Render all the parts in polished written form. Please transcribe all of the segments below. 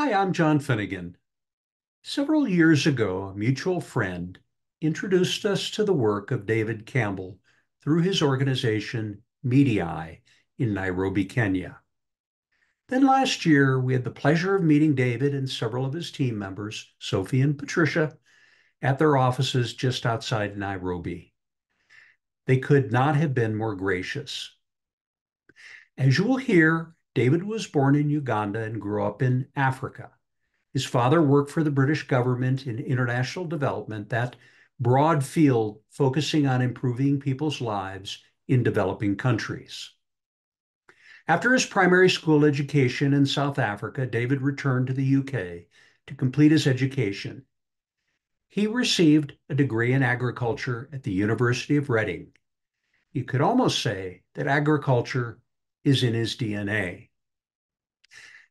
Hi, I'm John Finnegan. Several years ago, a mutual friend introduced us to the work of David Campbell through his organization Mediae in Nairobi, Kenya. Then last year, we had the pleasure of meeting David and several of his team members, Sophie and Patricia, at their offices just outside Nairobi. They could not have been more gracious. As you will hear, David was born in Uganda and grew up in Africa. His father worked for the British government in international development, that broad field focusing on improving people's lives in developing countries. After his primary school education in South Africa, David returned to the UK to complete his education. He received a degree in agriculture at the University of Reading. You could almost say that agriculture is in his DNA.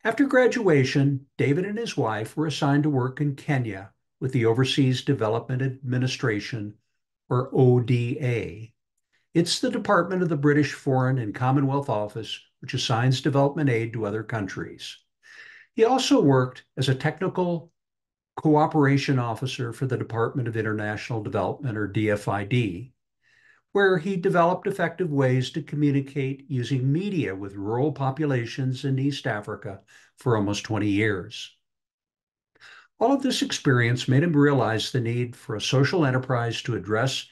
After graduation, David and his wife were assigned to work in Kenya with the Overseas Development Administration, or ODA. It's the department of the British Foreign and Commonwealth Office, which assigns development aid to other countries. He also worked as a technical cooperation officer for the Department of International Development, or DFID, where he developed effective ways to communicate using media with rural populations in East Africa for almost 20 years. All of this experience made him realize the need for a social enterprise to address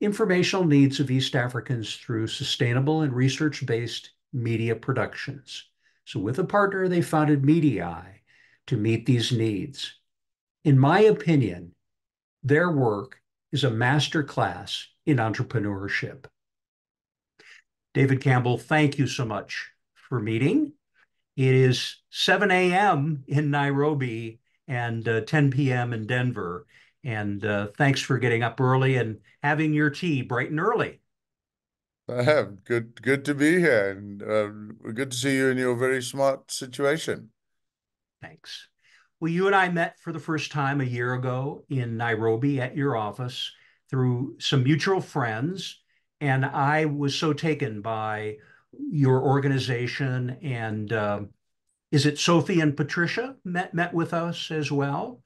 informational needs of East Africans through sustainable and research-based media productions. So with a partner, they founded Mediae to meet these needs. In my opinion, their work is a master class in entrepreneurship. David Campbell, thank you so much for meeting. It is 7 a.m. in Nairobi and 10 p.m. in Denver. And thanks for getting up early and having your tea bright and early. I have good to be here, and good to see you in your very smart situation. Thanks. Well, you and I met for the first time a year ago in Nairobi at your office through some mutual friends. And I was so taken by your organization. And is it Sophie and Patricia met with us as well?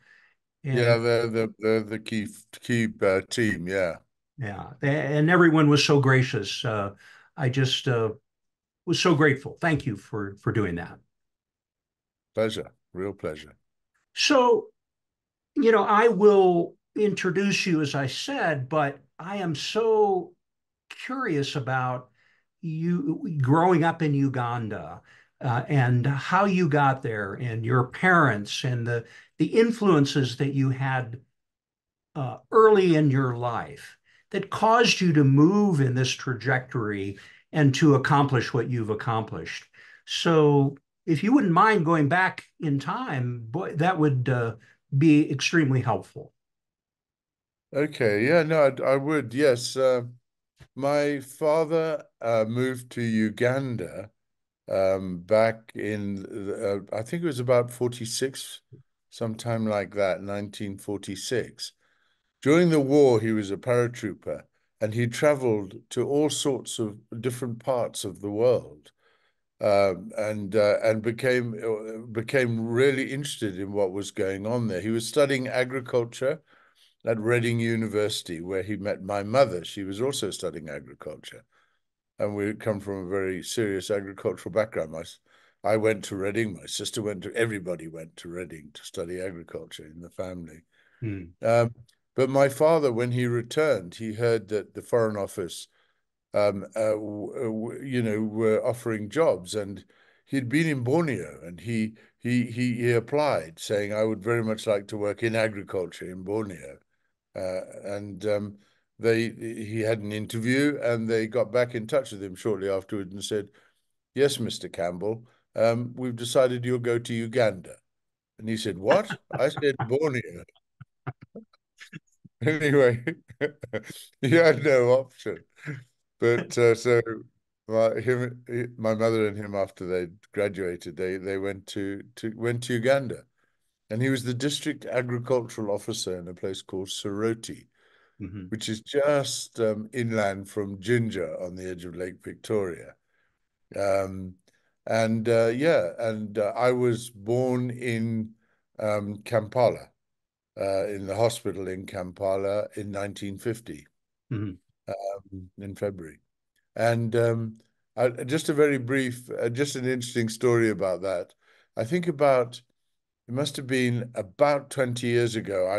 Yeah, And the key team. Yeah, yeah, and everyone was so gracious. I just was so grateful. Thank you for doing that. pleasure, real pleasure. So, I will introduce you as I said, but I am so curious about you growing up in Uganda, and how you got there and your parents and the influences that you had early in your life that caused you to move in this trajectory and to accomplish what you've accomplished. So, if you wouldn't mind going back in time, boy, that would be extremely helpful. Okay, yeah, no, I would. Yes, my father moved to Uganda back in I think it was about 46, sometime like that, 1946. During the war, he was a paratrooper, and he traveled to all sorts of different parts of the world, and became really interested in what was going on there. He was studying agriculture at Reading University, where he met my mother. She was also studying agriculture, and we come from a very serious agricultural background. I went to Reading. My sister went to. Everybody went to Reading to study agriculture in the family. Hmm. Um, but my father, when he returned, he heard that the Foreign Office, were offering jobs, and he'd been in Borneo, and he applied, saying, "I would very much like to work in agriculture in Borneo," and they he had an interview, and they got back in touch with him shortly afterwards and said, "Yes, Mr. Campbell, we've decided you'll go to Uganda." And he said, "What?" I said, "Borneo." Anyway, he had no option. But so my mother and him, after they graduated, they went to Uganda, and he was the district agricultural officer in a place called Soroti, Mhm. which is just inland from Ginger on the edge of Lake Victoria. Um, And yeah, and I was born in Kampala, in the hospital in Kampala in 1950, Mhm. in February. And just a very brief, just an interesting story about that. I think about it must have been about 20 years ago. I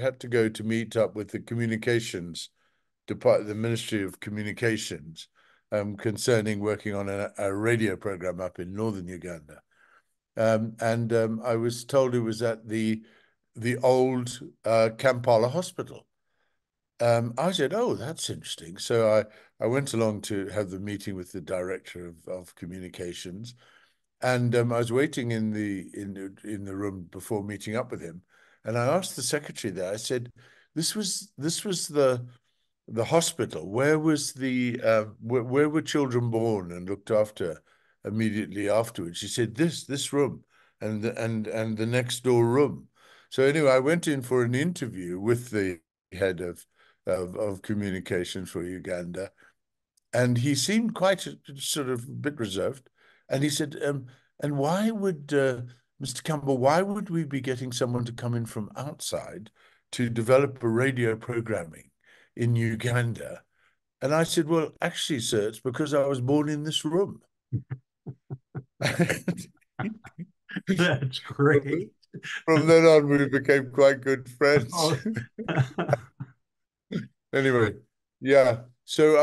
had to go to meet up with the communications department, the Ministry of Communications, concerning working on a radio program up in northern Uganda. And I was told it was at the old Kampala Hospital. I said, "Oh, that's interesting." So I went along to have the meeting with the director of communications, and I was waiting in the room before meeting up with him, and I asked the secretary there. I said, "This was the hospital. Where was where were children born and looked after immediately afterwards?" She said, "This room and the next door room." So anyway, I went in for an interview with the head of communications for Uganda, and he seemed quite sort of a bit reserved. And he said, "And why would Mr. Campbell? Why would we be getting someone to come in from outside to develop a radio programming in Uganda?" And I said, "Well, actually, sir, it's because I was born in this room." That's great. From then on, we became quite good friends. Oh, Anyway, yeah. So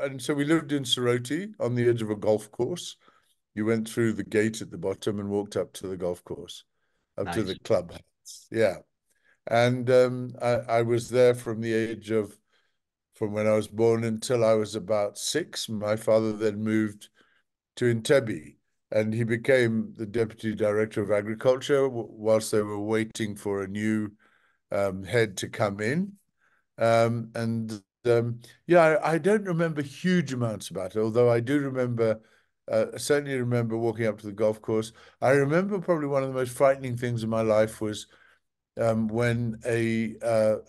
and so we lived in Soroti on the edge of a golf course. You went through the gate at the bottom and walked up to the golf course, up to the nice. clubhouse. Yeah. And I was there from the age of, from when I was born until I was about 6. My father then moved to Entebbe, and he became the deputy director of agriculture whilst they were waiting for a new head to come in. And yeah, I don't remember huge amounts about it, although I do remember, certainly remember walking up to the golf course. I remember probably one of the most frightening things in my life was when a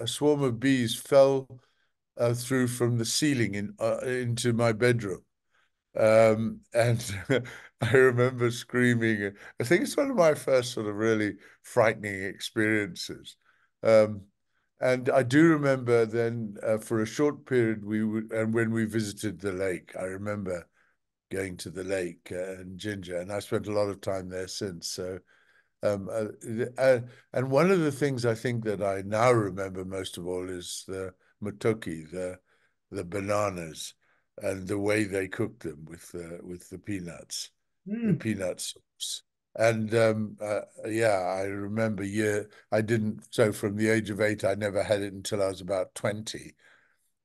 swarm of bees fell through from the ceiling into my bedroom. And I remember screaming. I think it's one of my first sort of really frightening experiences. Um, and I do remember then for a short period we would, and when we visited the lake, I remember going to the lake and Ginger, and I spent a lot of time there since. So um, uh, uh, and one of the things I think that I now remember most of all is the matoki, the bananas, and the way they cooked them with the Mm. peanut sauce. And yeah, I remember I didn't, so from the age of 8, I never had it until I was about 20.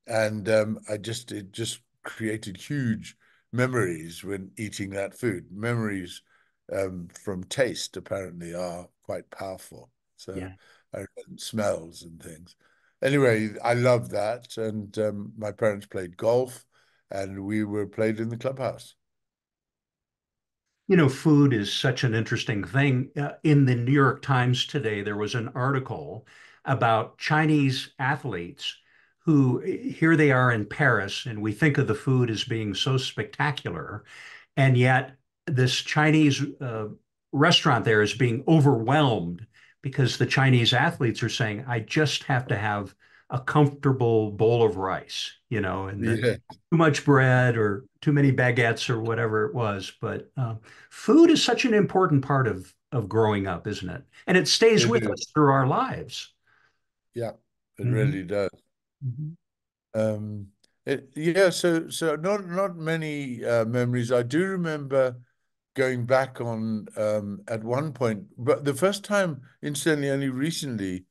And it just created huge memories when eating that food. Memories from taste apparently are quite powerful. So Yeah. smells and things. Anyway, I love that, and my parents played golf, and we were played in the clubhouse. You know, food is such an interesting thing. In the New York Times today, there was an article about Chinese athletes who, here they are in Paris, and we think of the food as being so spectacular. And yet, this Chinese restaurant there is being overwhelmed because the Chinese athletes are saying, I just have to have a comfortable bowl of rice, you know, and the, Yeah, too much bread or too many baguettes or whatever it was. But food is such an important part of growing up, isn't it? And it stays it with is. us through our lives. Yeah, it Mhm, really does. mhm. Um, yeah, so not many memories. I do remember going back on at one point, but the first time, incidentally, only recently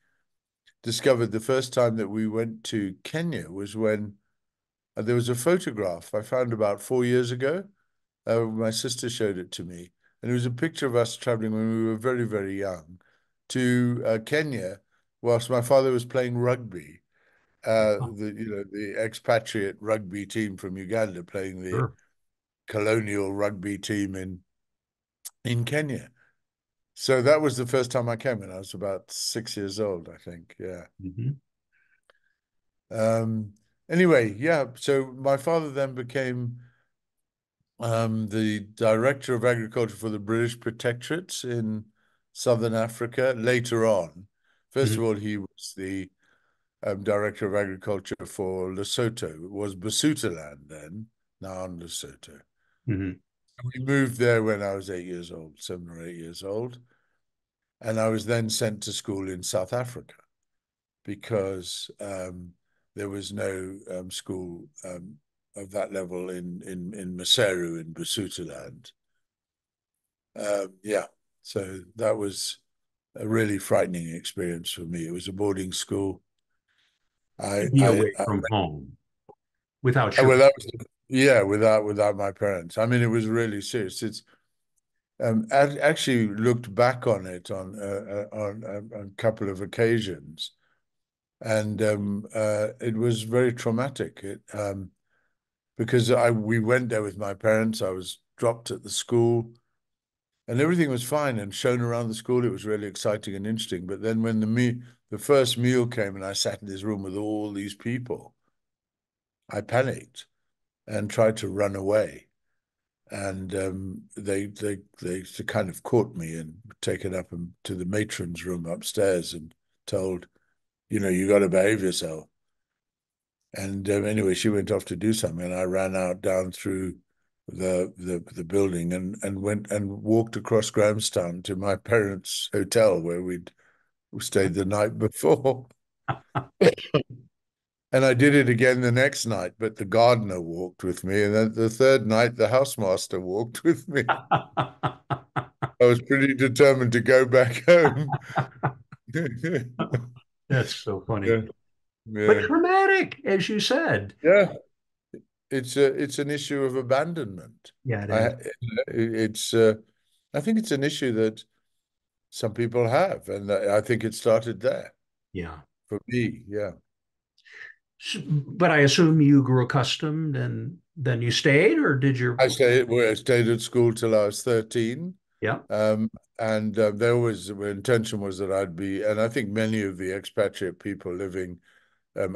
discovered the first time that we went to Kenya was when there was a photograph I found about 4 years ago. My sister showed it to me, and it was a picture of us traveling when we were very, very young to Kenya, whilst my father was playing rugby. Oh, The expatriate rugby team from Uganda playing the sure. colonial rugby team in Kenya. So that was the first time I came, and I was about 6 years old, I think. Yeah. Mhm. Um, anyway, yeah. So my father then became the director of agriculture for the British protectorates in southern Africa later on. First Hmm. of all, he was the director of agriculture for Lesotho. It was Basutoland then, now on Lesotho. Hmm. We moved there when I was 8 years old, 7 or 8 years old. And I was then sent to school in South Africa because there was no school of that level in Maseru in Basutoland. Yeah, so that was a really frightening experience for me. It was a boarding school. To I, be I, away I from home without your well, that was yeah, without my parents. I mean, it was really serious. It's I actually looked back on it on a couple of occasions, and it was very traumatic. Because we went there with my parents. I was dropped at the school, and everything was fine and shown around the school. It was really exciting and interesting. But then when the first meal came, and I sat in this room with all these people, I panicked and tried to run away. And they kind of caught me and taken up to the matron's room upstairs and told, you got to behave yourself. And anyway, she went off to do something, and I ran out down through the building and went and walked across Grahamstown to my parents' hotel where we'd stayed the night before. And I did it again the next night, but the gardener walked with me, and then the third night the housemaster walked with me. I was pretty determined to go back home. That's so funny. Yeah, But yeah, traumatic, as you said. yeah. It's an issue of abandonment. Yeah, it I is. it's I think it's an issue that some people have, and I think it started there Yeah. for me. Yeah, But I assume you grew accustomed and then you stayed, or did your, I stayed at school till I was 13. yeah, Um, and the intention was that I'd be, and I think many of the expatriate people living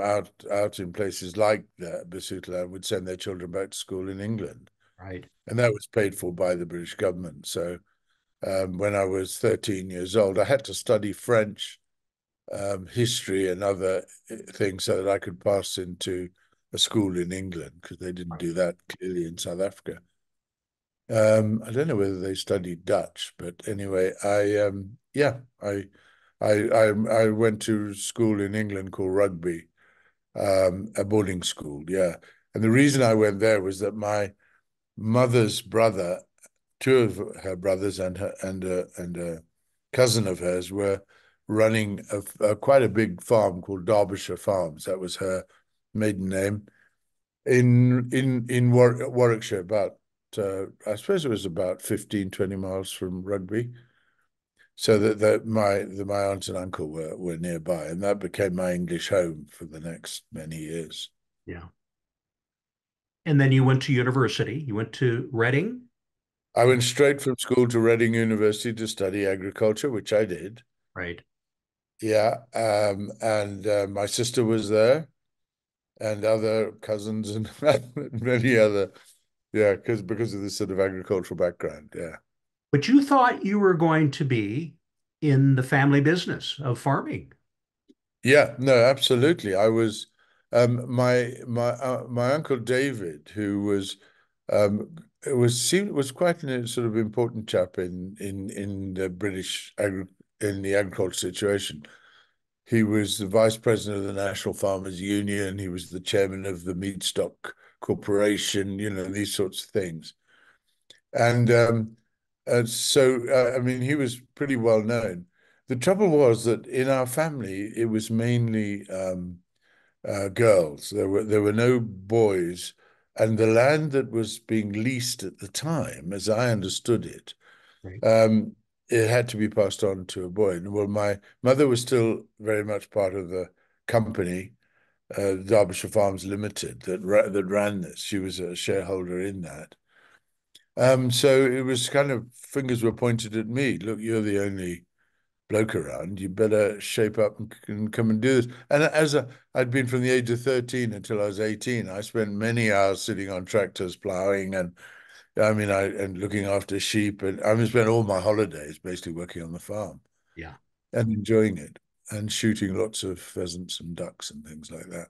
out in places like Basutoland would send their children back to school in England, right. and that was paid for by the British government. So when I was 13 years old, I had to study French, history, and other things so that I could pass into a school in England because they didn't Right. do that clearly in South Africa. I don't know whether they studied Dutch, but anyway, yeah, I went to school in England called Rugby, a boarding school, yeah. And the reason I went there was that my mother's brother, two of her brothers and a cousin of hers were running quite a big farm called Derbyshire Farms. That was her maiden name in Warwickshire, about I suppose it was about 15, 20 miles from Rugby. So my aunt and uncle were nearby, and that became my English home for the next many years. Yeah. And then you went to university. You went to Reading, I went straight from school to Reading University to study agriculture, which I did. right? Yeah, and my sister was there, and other cousins and many other, yeah, because of this sort of agricultural background. Yeah. But you thought you were going to be in the family business of farming, Yeah, no, absolutely. I was my uncle David, who was quite a sort of important chap in the British agri in the agriculture situation. He was the vice president of the National Farmers Union. He was the chairman of the Meat Stock Corporation. These sorts of things. And I mean, he was pretty well known. The trouble was that in our family, it was mainly girls. There were no boys, and the land that was being leased at the time, as I understood it, right? um, it had to be passed on to a boy. And well, my mother was still very much part of the company, Derbyshire Farms Limited, that ran this. She was a shareholder in that. So it was kind of fingers were pointed at me. Look, you're the only bloke around. You better shape up and come and do this. And I'd been from the age of 13 until I was 18. I spent many hours sitting on tractors plowing and I mean, and looking after sheep, and I mean, spent all my holidays basically working on the farm Yeah. and enjoying it, and shooting lots of pheasants and ducks and things like that.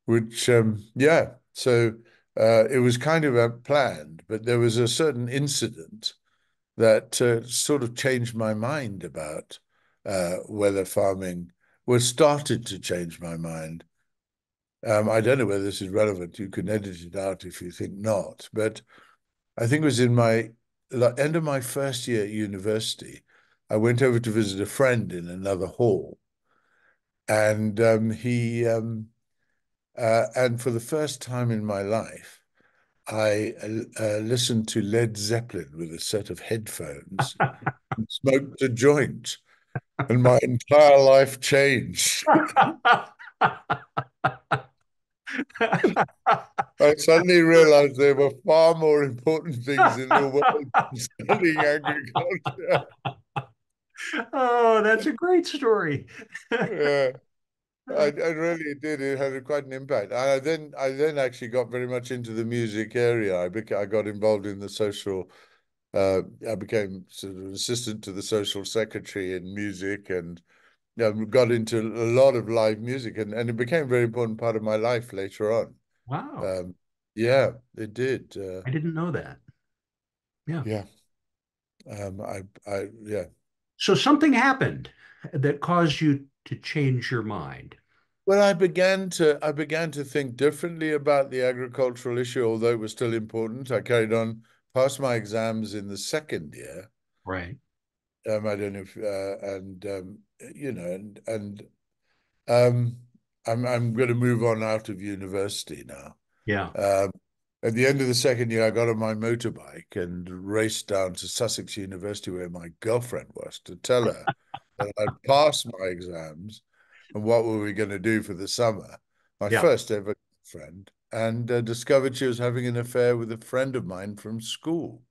Which, yeah, so it was kind of planned, but there was a certain incident that sort of changed my mind about whether farming was started to change my mind. I don't know whether this is relevant. You can edit it out if you think not, but I think it was in my end of my first year at university. I went over to visit a friend in another hall, and and for the first time in my life, I listened to Led Zeppelin with a set of headphones and smoked a joint, and my entire life changed. I suddenly realized there were far more important things in the world than studying agriculture. Oh, that's a great story. Yeah, I really did. It had quite an impact. And I then actually got very much into the music area. I got involved in the social. I became sort of assistant to the social secretary in music, and got into a lot of live music, and it became a very important part of my life later on. Wow. Um, yeah, it did. I didn't know that. Yeah. Yeah, yeah. So something happened that caused you to change your mind. Well, I began to think differently about the agricultural issue, although it was still important. I carried on, passed my exams in the second year. Right. I don't know if and you know and um, I'm going to move on out of university now. Yeah. Um, at the end of the second year, I got on my motorbike and raced down to Sussex University, where my girlfriend was, to tell her that I'd passed my exams and what were we going to do for the summer. My Yeah. first ever friend, and discovered she was having an affair with a friend of mine from school.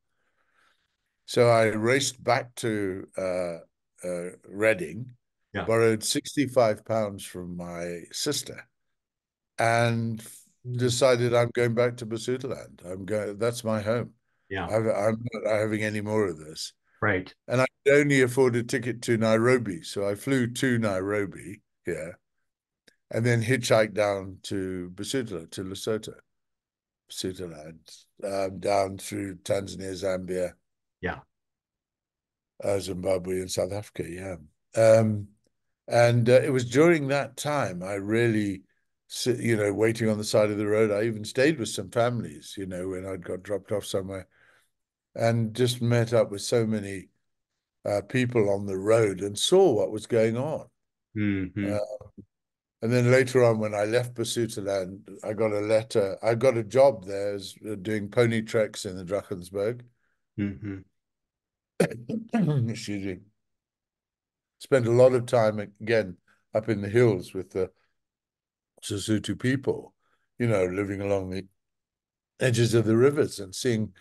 So I raced back to Reading, Yeah. borrowed £65 from my sister, and Mm. decided I'm going back to Basutoland. I'm going. That's my home. Yeah. I'm not having any more of this. Right. And I could only afford a ticket to Nairobi, so I flew to Nairobi here, and then hitchhiked down to Basutoland, to Lesotho, Basutoland, down through Tanzania, Zambia, Yeah. Zimbabwe, and South Africa. Yeah. Um, and it was during that time I really, waiting on the side of the road. I even stayed with some families, when I'd got dropped off somewhere, and just met up with so many people on the road and saw what was going on. Hmm. Uh, and then later on, when I left Basutoland, I got a letter. I got a job there as doing pony treks in the Drakensberg. Hmm. Excuse me. Spent a lot of time again up in the hills with the Sesotho people, living along the edges of the rivers and seeing,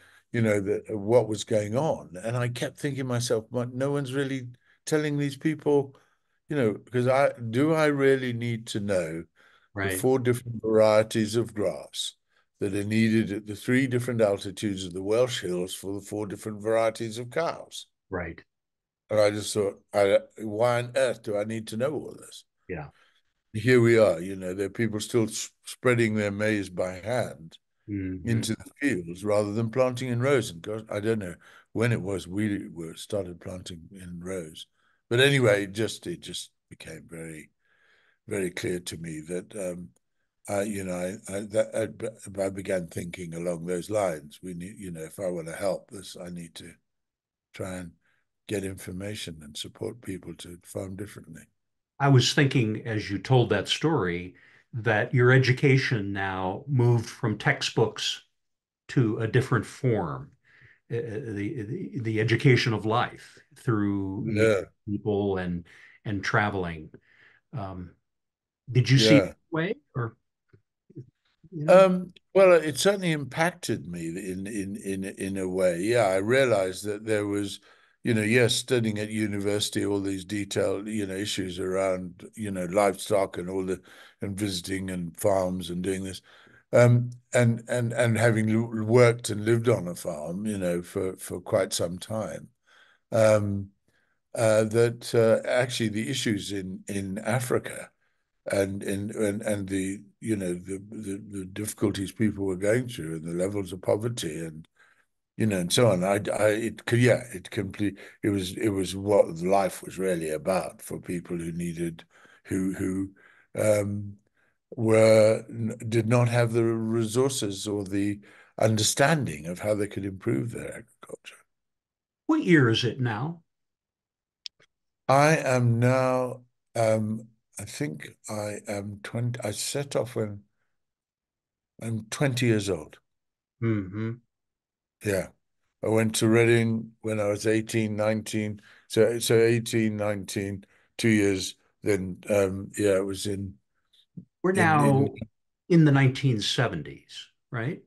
what was going on. And I kept thinking to myself, but no one's really telling these people, because I really need to know the Right. 4 different varieties of grass that are needed at the 3 different altitudes of the Welsh hills for the 4 different varieties of cows. Right. And I just thought, why on earth do I need to know all this? Yeah. Here we are, there are people still spreading their maize by hand Hmm. into the fields rather than planting in rows. And gosh, I don't know when it was we were started planting in rows, but anyway, it just became very very clear to me that I began thinking along those lines. We need, if I want to help this, I need to try and get information and support people to farm differently. I was thinking as you told that story that your education now moved from textbooks to a different form, the education of life through meeting Yeah, people and traveling. Um, did you see it yeah. that way, or you know? Well, it certainly impacted me in a way. Yeah, I realized that there was, yes, studying at university, all these detailed, issues around, livestock and all the and visiting and farms and doing this. And having worked and lived on a farm, for quite some time, um, that actually the issues in Africa and the the difficulties people were going through and the levels of poverty and so on. It could, yeah, it was what life was really about for people who needed who um were did not have the resources or the understanding of how they could improve their agriculture. What year is it now? I am now, I think I am 20. I set off when I'm 20 years old. Hmm. Yeah. I went to Reading when I was 18, 19. So 18, 19, 2 years. Then yeah, it was We're in now in the 1970s, right?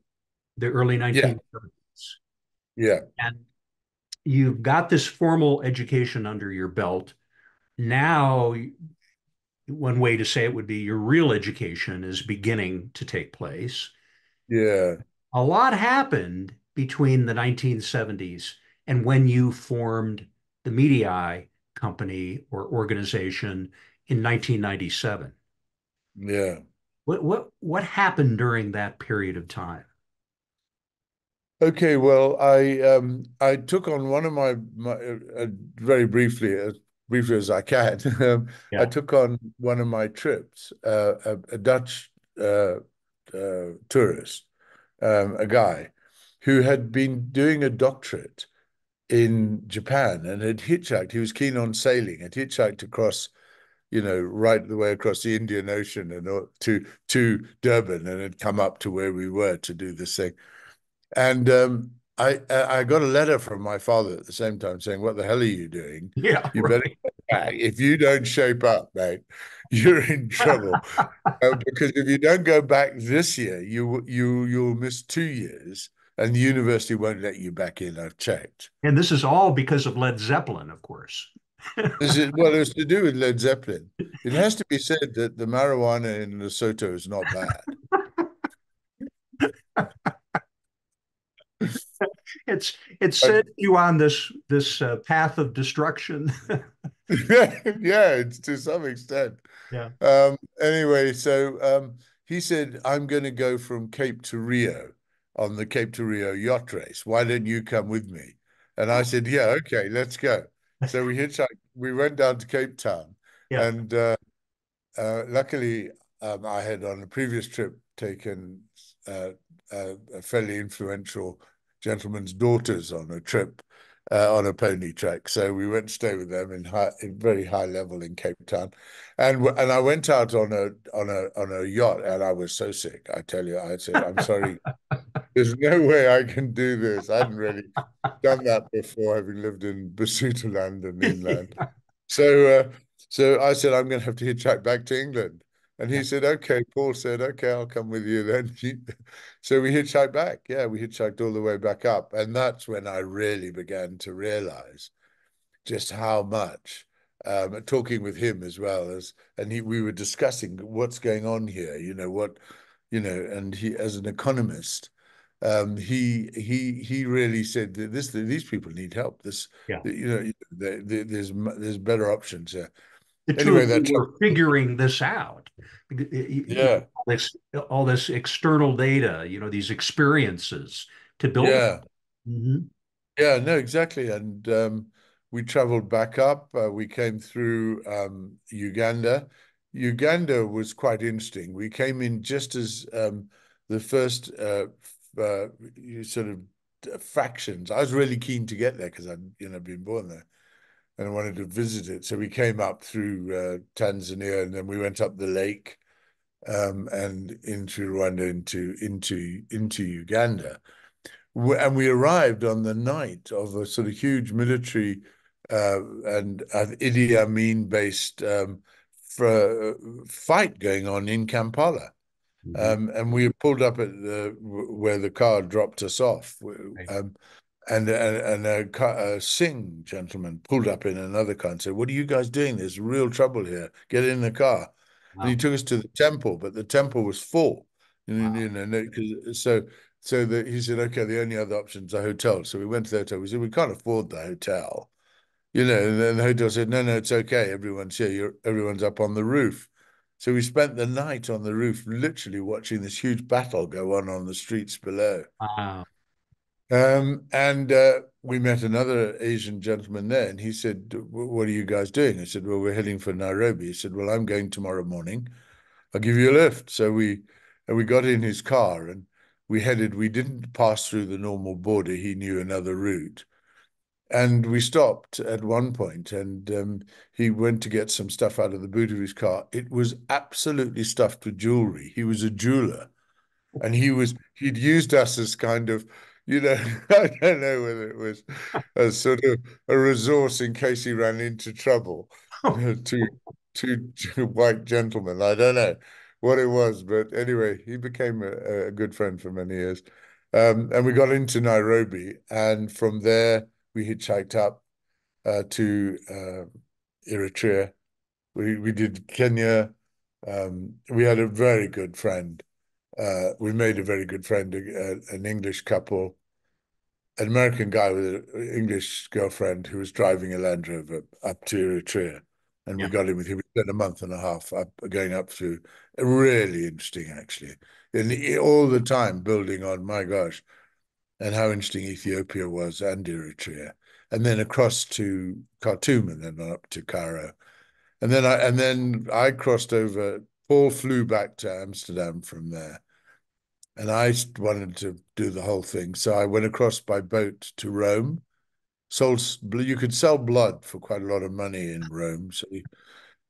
The early yeah, 1970s. yeah, And you've got this formal education under your belt. Now, one way to say it would be your real education is beginning to take place. yeah, A lot happened between the 1970s and when you formed the Mediae company or organization in 1997. yeah. What happened during that period of time? Okay, well, I took on one of my very briefly, as briefly as I can. I Yeah. took on one of my trips, a Dutch tourist, a guy who had been doing a doctorate in Japan and had hitchhiked. He was keen on sailing, had hitchhiked across, right the way across the Indian Ocean and to Durban, and had come up to where we were to do this thing. And I got a letter from my father at the same time saying, "What the hell are you doing? Yeah, You better right. get back. If you don't shape up, mate, you're in trouble. Because if you don't go back this year, you'll miss 2 years, and the university won't let you back in. I've checked." And this is all because of Led Zeppelin, of course. Well, it's to do with Led Zeppelin. It has to be said that the marijuana in Lesotho is not bad. It But set you on this path of destruction. yeah, it's to some extent. Yeah. Anyway, so he said, "I'm going to go from Cape to Rio on the Cape to Rio yacht race. Why don't you come with me?" And I Oh, said, "Yeah, okay, let's go." So we hitchhiked. We went down to Cape Town, yeah. and luckily, I had on a previous trip taken a fairly influential gentleman's daughters on a trip on a pony track. So we went to stay with them in very high level in Cape Town, and I went out on a yacht, and I was so sick. I tell you, I said, "I'm sorry, there's no way I can do this." I hadn't really done that before, having lived in Basutoland and inland. So, so I said, "I'm going to have to hitchhike back to England." And Yeah. he said, "Okay." Paul said, "Okay, I'll come with you then." So we hitchhiked back. Yeah, we hitchhiked all the way back up. And that's when I really began to realize just how much, talking with him as well and we were discussing what's going on here, and he, as an economist, he really said that these people need help. Yeah. There's better options here. The two Anyway, of you were figuring this out. yeah, All this external data, these experiences to build. yeah, Mhm. yeah, no, exactly. And we traveled back up. We came through Uganda. Uganda was quite interesting. We came in just as the first sort of factions. I was really keen to get there because I'd been born there and I wanted to visit it. So we came up through Tanzania and then we went up the lake and into Rwanda, into Uganda. And we arrived on the night of a sort of huge military and Idi Amin based fight going on in Kampala. Mhm. And we pulled up at where the car dropped us off. Right. And a Singh gentleman pulled up in another car and said, "What are you guys doing? There's real trouble here. Get in the car." And he Wow. took us to the temple, but the temple was full. You Wow. know, no, 'cause he said, okay, the only other option's a hotel. So we went to the hotel. We said, we can't afford the hotel, and then the hotel said, no, no, it's okay. Everyone's here. Everyone's up on the roof. So we spent the night on the roof, literally watching this huge battle go on the streets below. Wow. And we met another Asian gentleman there, and he said, what are you guys doing? I said, well, we're heading for Nairobi. He said, well, I'm going tomorrow morning. I'll give you a lift. So we got in his car and we didn't pass through the normal border. He knew another route. And we stopped at one point and he went to get some stuff out of the boot of his car. It was absolutely stuffed with jewelry. He was a jeweler and he'd used us as kind of, I don't know whether it was a sort of a resource in case he ran into trouble. Two two white gentlemen. I don't know what it was, but anyway, he became a good friend for many years. And we got into Nairobi, and from there we hitchhiked up to Eritrea. We did Kenya. We had a very good friend. We made a very good friend, an English couple, an American guy with an English girlfriend who was driving a Land Rover up to Eritrea. And Yeah. we got in with him. We spent a month and a half up going up through. Really interesting, actually. And all the time building on, my gosh, and how interesting Ethiopia was and Eritrea. And then across to Khartoum and then up to Cairo. And then I crossed over. Paul flew back to Amsterdam from there. And I wanted to do the whole thing. So I went across by boat to Rome. You could sell blood for quite a lot of money in Rome. So a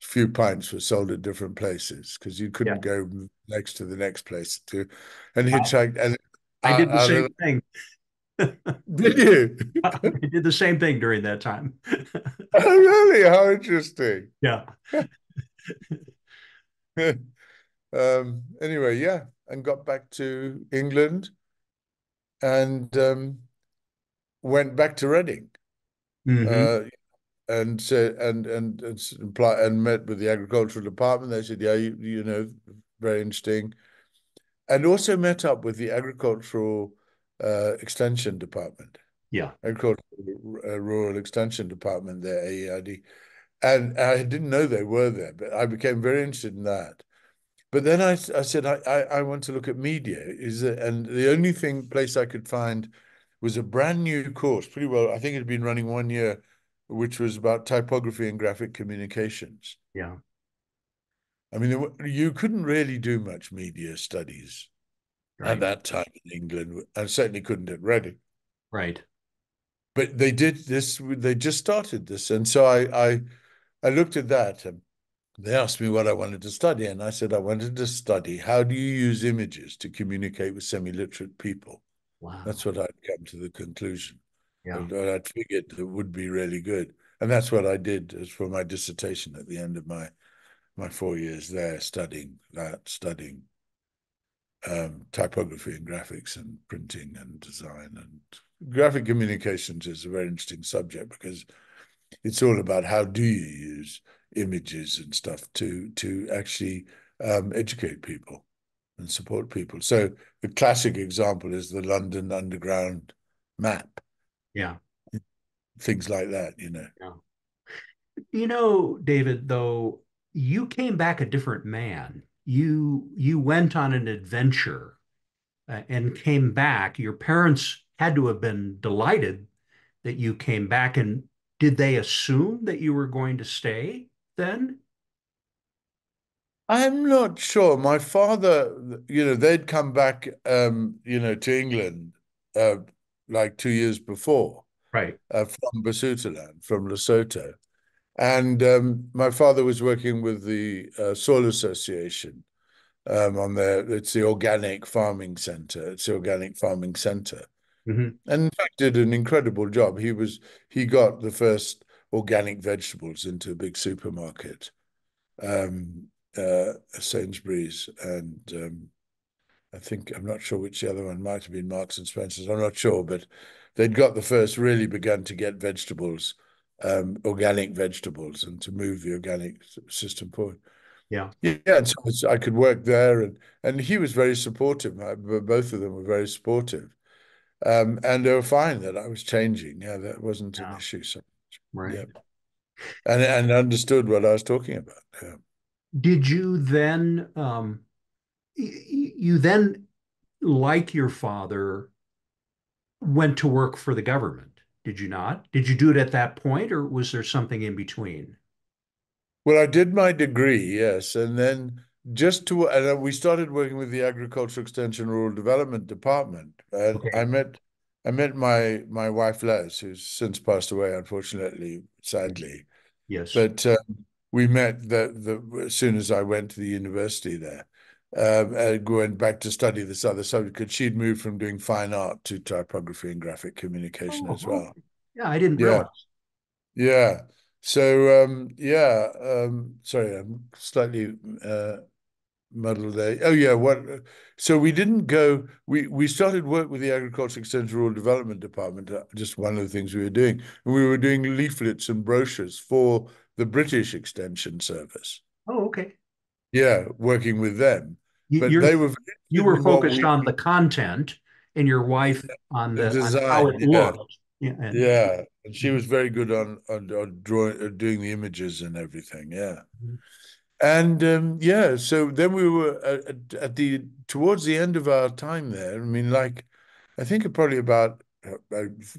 few pints were sold at different places because you Yeah. couldn't go next to the next place to, and I, hitchhiked. And I did the out same of, thing. did you? I did the same thing during that time. Oh, really? How interesting. Yeah. Anyway, yeah, and got back to England and went back to Reading. Hmm. Uh, and said and met with the agricultural department. They said, yeah, very interesting, and also met up with the agricultural extension department, Yeah. agricultural rural extension department there, AEID, and I didn't know they were there, but I became very interested in that. But then I said I want to look at media. And the only place I could find was a brand new course, pretty well. I think it had been running 1 year, which was about typography and graphic communications. Yeah. I mean, you couldn't really do much media studies at Right. that time in England, and certainly couldn't at Reading. Right. But they did this. They just started this, and so I looked at that, and they asked me what I wanted to study, and I said I wanted to study how do you use images to communicate with semi-literate people. That's Wow. what I'd come to the conclusion. Yeah. I'd figured that would be really good, and that's what I did as for my dissertation at the end of my 4 years there, studying typography and graphics and printing and design and graphic communications is a very interesting subject because it's all about how do you use images and stuff to actually educate people and support people. So the classic example is the London Underground map, Yeah. things like that. Yeah. David, though, you came back a different man. You went on an adventure and came back. Your parents had to have been delighted that you came back. And did they assume that you were going to stay then? I'm not sure. My father, they'd come back, to England, uh, like 2 years before, Right. from Basutoland, from Lesotho. And my father was working with the Soil Association it's the Organic Farming Center. It's the Organic Farming Center. Hmm. And in fact, did an incredible job. He got the first organic vegetables into a big supermarket, Sainsbury's, and I'm not sure which the other one might have been Marks and Spencer's. I'm not sure, but they'd got the first really begun to get vegetables, organic vegetables, and to move the organic system forward. Yeah. Yeah, and so I could work there, and he was very supportive. Both of them were very supportive, and they were fine that I was changing. Yeah, that wasn't an Yeah. issue. So yeah, Right. and understood what I was talking about. Yeah. Did you then, you then, like your father, went to work for the government? Did you not? Did you do it at that point, or was there something in between? Well, I did my degree, yes, and then we started working with the Agricultural Extension Rural Development Department, and Okay. I met my wife Les, who's since passed away, unfortunately, sadly. Yes. But we met as soon as I went to the university there, and went back to study this other subject because she'd moved from doing fine art to typography and graphic communication as Oh, well. okay. Yeah, I didn't Yeah. realize. Yeah. So yeah, sorry, I'm slightly muddled there. Oh yeah, what so we didn't go we started work with the Agriculture Extension Rural Development Department, just one of the things we were doing. And we were doing leaflets and brochures for the British Extension Service. Oh, okay. Yeah, working with them. You, But you're they were very you interested were in what focused we on the content, and your wife on the the on how design, it yeah. looked. Yeah, and Yeah. And she was very good on drawing doing the images and everything. Yeah. And yeah, so then we were at the towards the end of our time there. I mean, like, I think probably about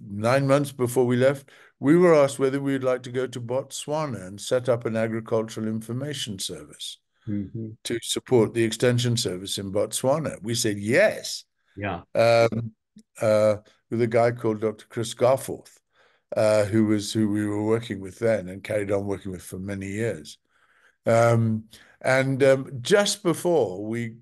9 months before we left, we were asked whether we'd like to go to Botswana and set up an agricultural information service Mhm. to support the extension service in Botswana. We said yes, Yeah. um, uh, with a guy called Dr. Chris Garforth, who we were working with then and carried on working with for many years. Um, and just before we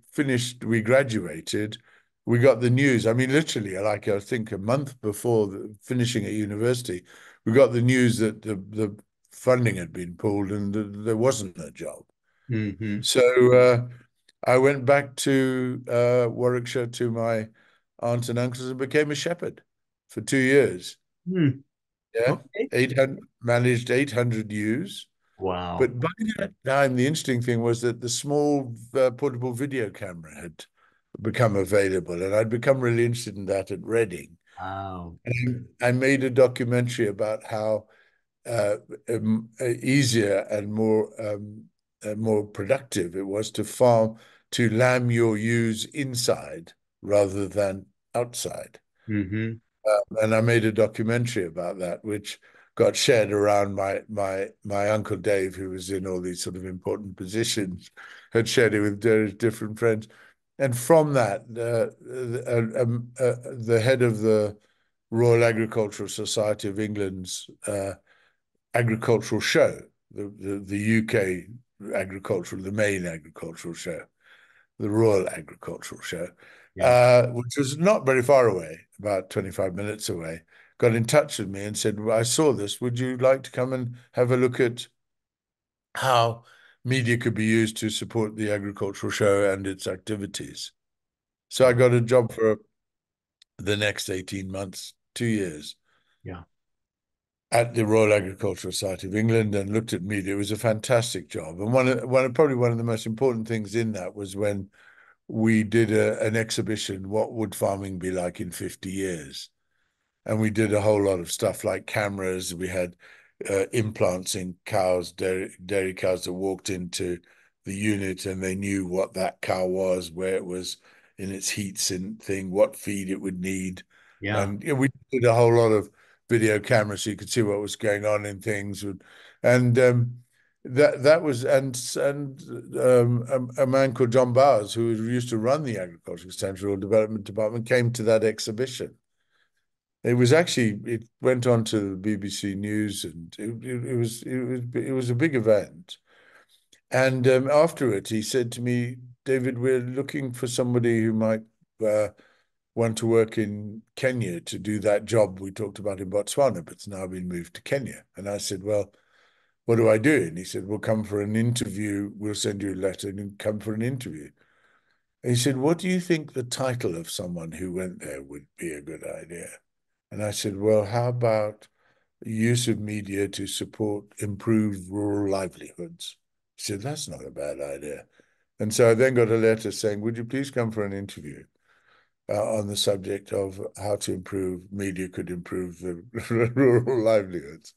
graduated, we got the news. I mean, literally, like I think a month before finishing at university, we got the news that the funding had been pulled and there wasn't a job. Hmm. So I went back to Warwickshire to my aunts and uncles and became a shepherd for 2 years. Hmm. Yeah, Okay. 800 managed 800 ewes. Wow. But by that time, the interesting thing was that the small portable video camera had become available, and I'd become really interested in that at Reading. Wow. And I made a documentary about how uh, easier and more productive it was to farm to lamb your ewes inside rather than outside. Hmm. And I made a documentary about that, which got shared around my uncle Dave, who was in all these sort of important positions, had shared it with different friends. And from that, the head of the Royal Agricultural Society of England's agricultural show, the UK agricultural, the main agricultural show, the Royal Agricultural Show, Yeah. which was not very far away, about 25 minutes away, got in touch with me and said, well, I saw this. Would you like to come and have a look at how media could be used to support the agricultural show and its activities? So I Wow. got a job for the next 18 months, 2 years Yeah. at the Royal Agricultural Society of England and looked at media. It was a fantastic job. And probably one of the most important things in that was when we did an exhibition, What Would Farming Be Like in 50 Years? And we did a whole lot of stuff like cameras. We had implants in cows, dairy cows that walked into the unit and they knew what that cow was, where it was in its heats and thing, what feed it would need. Yeah. And we did a whole lot of video cameras so you could see what was going on in things. And that was a man called John Bowers, who used to run the Agricultural Extension Rural Development Department, came to that exhibition. It went on to the BBC News, and it was a big event. And after it, he said to me, David, we're looking for somebody who might uh, want to work in Kenya to do that job we talked about in Botswana, but it's now been moved to Kenya. And I said, well, what do I do? And he said, we'll come for an interview. We'll send you a letter and you come for an interview. And he said, what do you think the title of someone who went there would be a good idea? And I said, well, how about use of media to support improved rural livelihoods? He said, that's not a bad idea. And so I then got a letter saying, would you please come for an interview on the subject of how to improve, media could improve the rural livelihoods.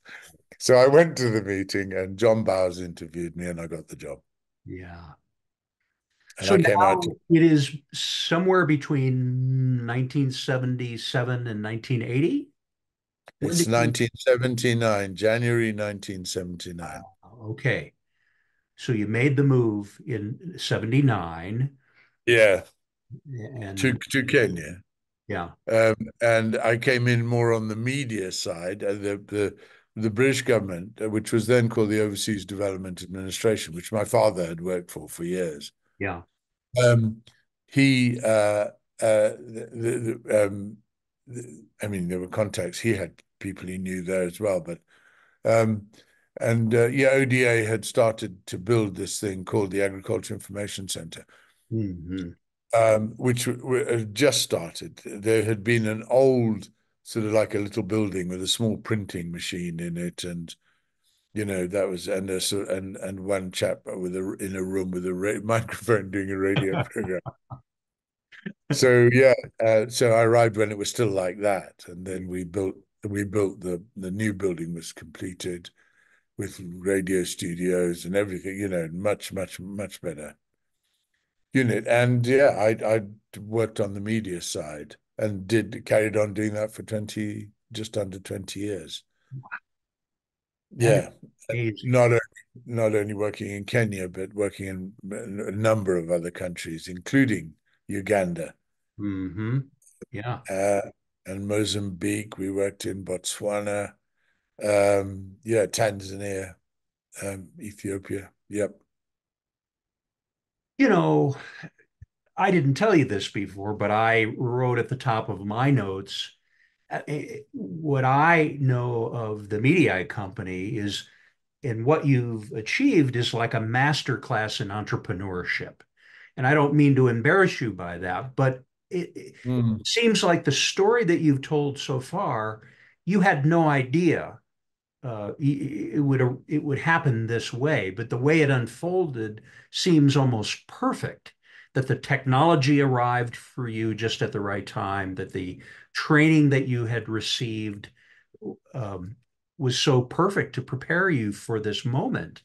So I went to the meeting and John Bowers interviewed me and I got the job. Yeah. And So I came out now to, it is somewhere between 1977 and 1980. When it's did you? 1979, January 1979. Okay. So you made the move in 79 Yeah, and to Kenya. yeah, And I came in more on the media side, the British government, which was then called the Overseas Development Administration, which my father had worked for years. yeah. Um, he, I mean, there were contacts. He had people he knew there as well, but um, and yeah, ODA had started to build this thing called the Agriculture Information Center, Hmm. which had just started. There had been an old sort of like a little building with a small printing machine in it, and that was and one chap with a in a room with a microphone doing a radio program. So yeah, so I arrived when it was still like that, and then we built the new building was completed with radio studios and everything, much better unit. And yeah, I worked on the media side and did carried on doing that for 20, just under 20 years. That is Yeah, amazing. not only not only working in Kenya, but working in a number of other countries, including Uganda, Hmm. Yeah. uh, and Mozambique. We worked in Botswana, yeah, Tanzania, Ethiopia. Yep. You know, I didn't tell you this before, but I wrote at the top of my notes what I know of the Mediae company is, and what you've achieved is like a master class in entrepreneurship. And I don't mean to embarrass you by that, but it Mm, seems like the story that you've told so far, you had no idea it would happen this way, but the way it unfolded seems almost perfect. That the technology arrived for you just at the right time, that the training that you had received um, was so perfect to prepare you for this moment.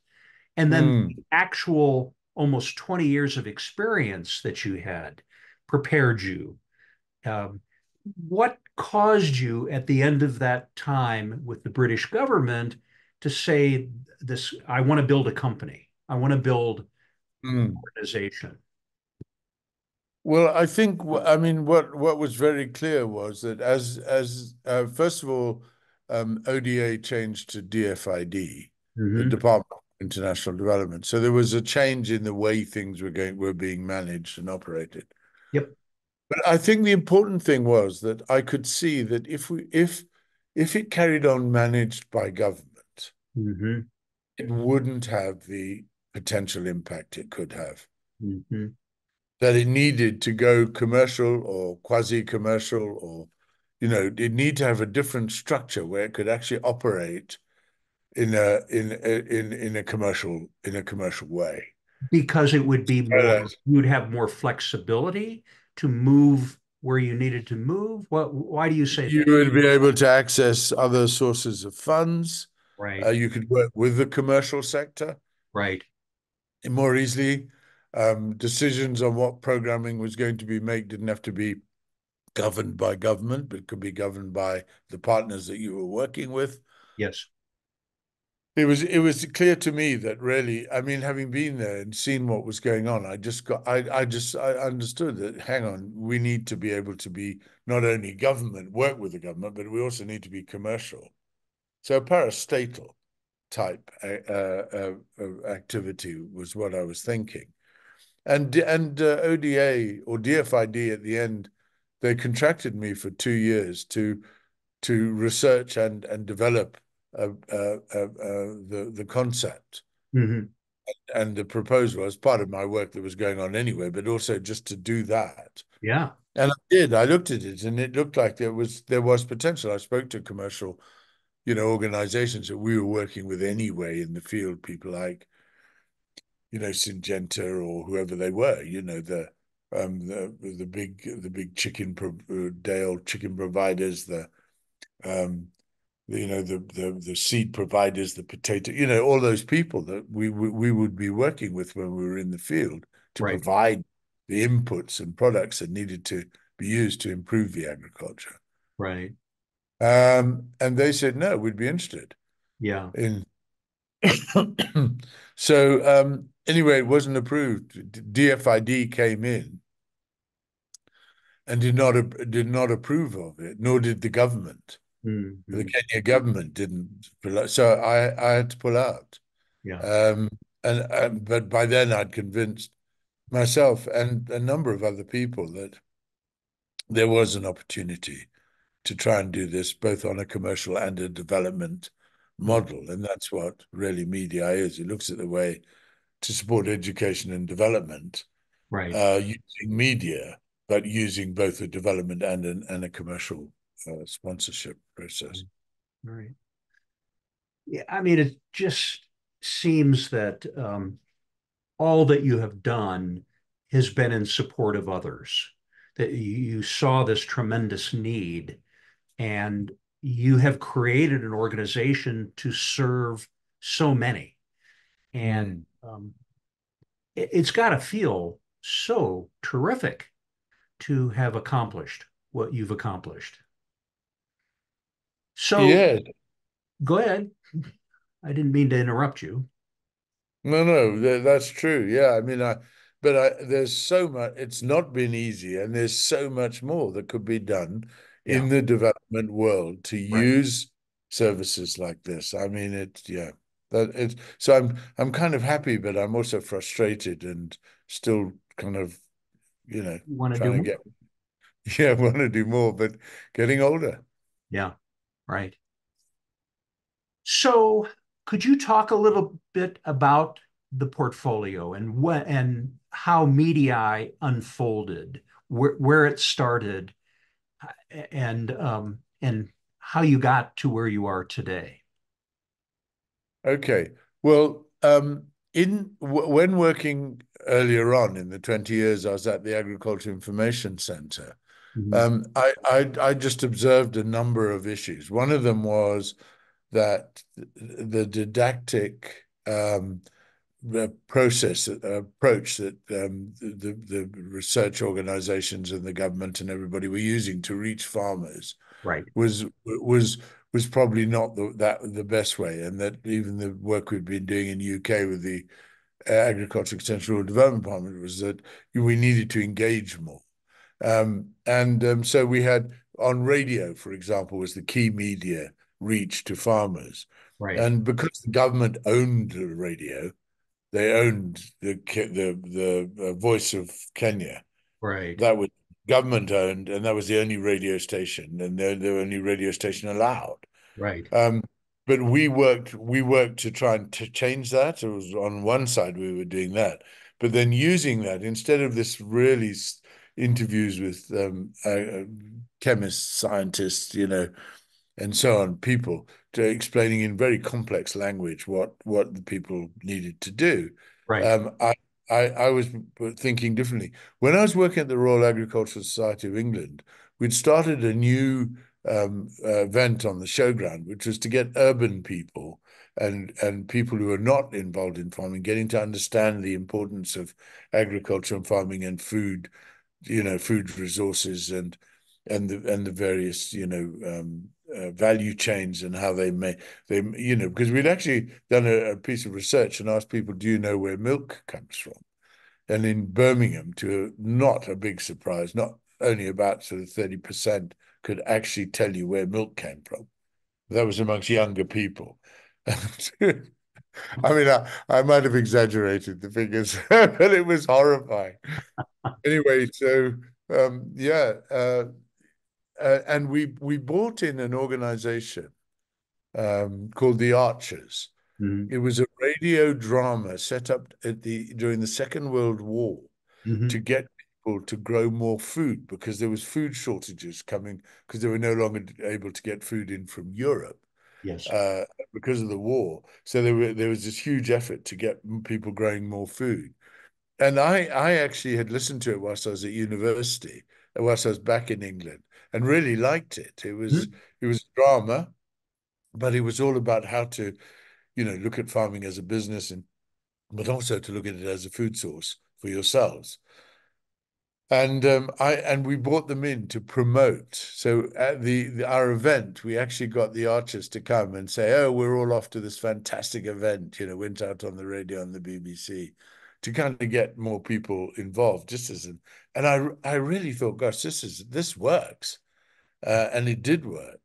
And then mm, the actual almost 20 years of experience that you had prepared you. Um, what caused you at the end of that time with the British government to say this? I want to build a company. I want to build an mm. organization. Well, I think I mean what was very clear was that as first of all, ODA changed to DFID, the Hmm. Department of International Development. So there was a change in the way things were being managed and operated. Yep. But I think the important thing was that I could see that if it carried on managed by government, Hmm. it wouldn't have the potential impact it could have. Hmm. That it needed to go commercial or quasi-commercial, or it need to have a different structure where it could actually operate in a commercial way. Because it would be more, you'd have more flexibility to move where you needed to move. Why do you say You that? would be able to access other sources of funds. Right. You could work with the commercial sector Right. more easily. Decisions on what programming was going to be made didn't have to be governed by government, but could be governed by the partners that you were working with. Yes. It was clear to me that really, I mean, having been there and seen what was going on, I understood that, hang on, we need to be able to be not only government, work with the government, but we also need to be commercial. So parastatal type activity was what I was thinking. And ODA or DFID at the end, they contracted me for 2 years to research and develop the concept Hmm. and the proposal as part of my work that was going on anyway, but also just to do that. Yeah. And I did. I looked at it, and it looked like there was potential. I spoke to commercial, organizations that we were working with anyway in the field, people like Syngenta or whoever they were, the big day old chicken providers, the seed providers, the potato, all those people that we would be working with when we were in the field to Right. provide the inputs and products that needed to be used to improve the agriculture. Right. And they said, no, we'd be interested Yeah. in. So anyway, it wasn't approved. DFID came in and did not approve of it, nor did the government. The Hmm. Kenya government didn't pull out, so I had to pull out. Yeah. Um, but by then I'd convinced myself and a number of other people that there was an opportunity to try and do this both on a commercial and a development Yeah. model, and that's what really Mediae is. It looks at the way to support education and development Right. using media, but using both a development and a commercial sponsorship process. Right. Yeah. I mean, it just seems that all that you have done has been in support of others, that you saw this tremendous need and you have created an organization to serve so many. And Mm. it's got to feel so terrific to have accomplished what you've accomplished. So Yeah, go ahead. I didn't mean to interrupt you. no, that's true. Yeah, I mean, there's so much. It's not been easy, and there's so much more that could be done Yeah, in the development world to right. use services like this. I mean, yeah, that it's so I'm kind of happy, but I'm also frustrated and still kind of, You want to do trying to more? get, yeah, want to do more, but getting older. Yeah, right. So could you talk a little bit about the portfolio and what and how Mediae unfolded, where it started, and how you got to where you are today? Okay. Well, in when working earlier on in the 20 years I was at the Agriculture Information Center, Mhm. I just observed a number of issues. One of them was that the didactic approach that the research organizations and the government and everybody were using to reach farmers Right, was was probably not the best way, and that even the work we've been doing in UK with the Agriculture Extension Rural Development Department was that we needed to engage more. And so we had on radio, for example, was the key media reach to farmers. right, And because the government owned the radio, they owned the Voice of Kenya. right, That was government owned, and that was the only radio station, and the only radio station allowed. right, Um, but we worked to try and to change that. It was on one side we were doing that, but then using that instead of this really interviews with chemists, scientists, and so on, people to explaining in very complex language what the people needed to do. right, Um, I, I was thinking differently. When I was working at the Royal Agricultural Society of England, we'd started a new event on the showground, which was to get urban people and people who are not involved in farming getting to understand the importance of agriculture and farming and food, food resources and the various value chains and how they because we'd actually done a piece of research and asked people, do you know where milk comes from? And in Birmingham, to not a big surprise, not only about sort of 30% could actually tell you where milk came from. That was amongst younger people. I mean, I might have exaggerated the figures, but it was horrifying. Anyway, so yeah, and we brought in an organization called the Archers. mhm, It was a radio drama set up during the Second World War to mhm. get people to grow more food because there was food shortages coming because they were no longer able to get food in from Europe. Yes, Uh, because of the war. So there was this huge effort to get people growing more food. And I actually had listened to it whilst I was at university, whilst I was back in England, and really liked it. Mhm. It was drama, but it was all about how to, look at farming as a business, and but also to look at it as a food source for yourselves. And we brought them in to promote. So at our event, we actually got the archers to come and say, "Oh, we're all off to this fantastic event." Went out on the radio on the BBC to kind of get more people involved. And I really thought, gosh, this works, and it did work.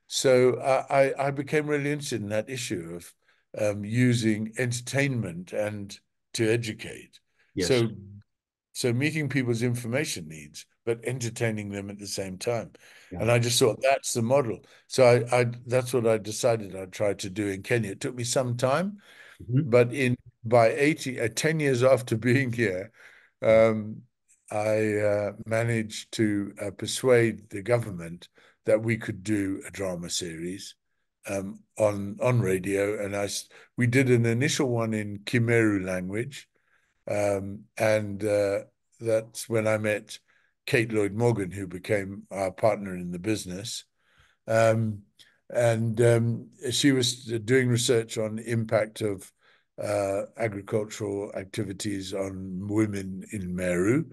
So I became really interested in that issue of using entertainment and to educate. Yes. So so meeting people's information needs, but entertaining them at the same time. Yeah. And I just thought that's the model. So I that's what I decided I'd try to do in Kenya. It took me some time, Mhm. but in by 10 years after being here, um, I managed to persuade the government that we could do a drama series on radio, and we did an initial one in Kimeru language, and that's when I met Kate Lloyd Morgan, who became our partner in the business. Um, and she was doing research on the impact of agricultural activities on women in Meru.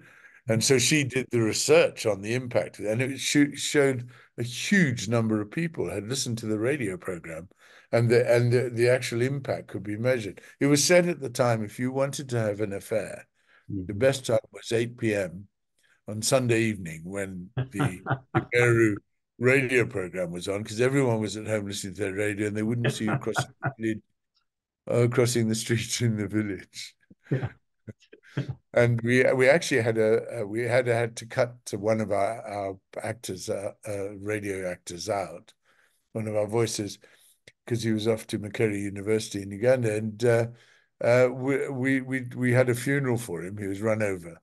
And so she did the research on the impact, and it showed a huge number of people had listened to the radio program, and the actual impact could be measured. It was said at the time, if you wanted to have an affair, the Mhm. best time was 8 p.m. on Sunday evening when the Meru radio program was on, because everyone was at home listening to their radio, and they wouldn't see you crossing the street in the village. Yeah. And we actually had to cut to one of our actors, radio actors, out, one of our voices, because he was off to Makerere University in Uganda, and we had a funeral for him. He was run over,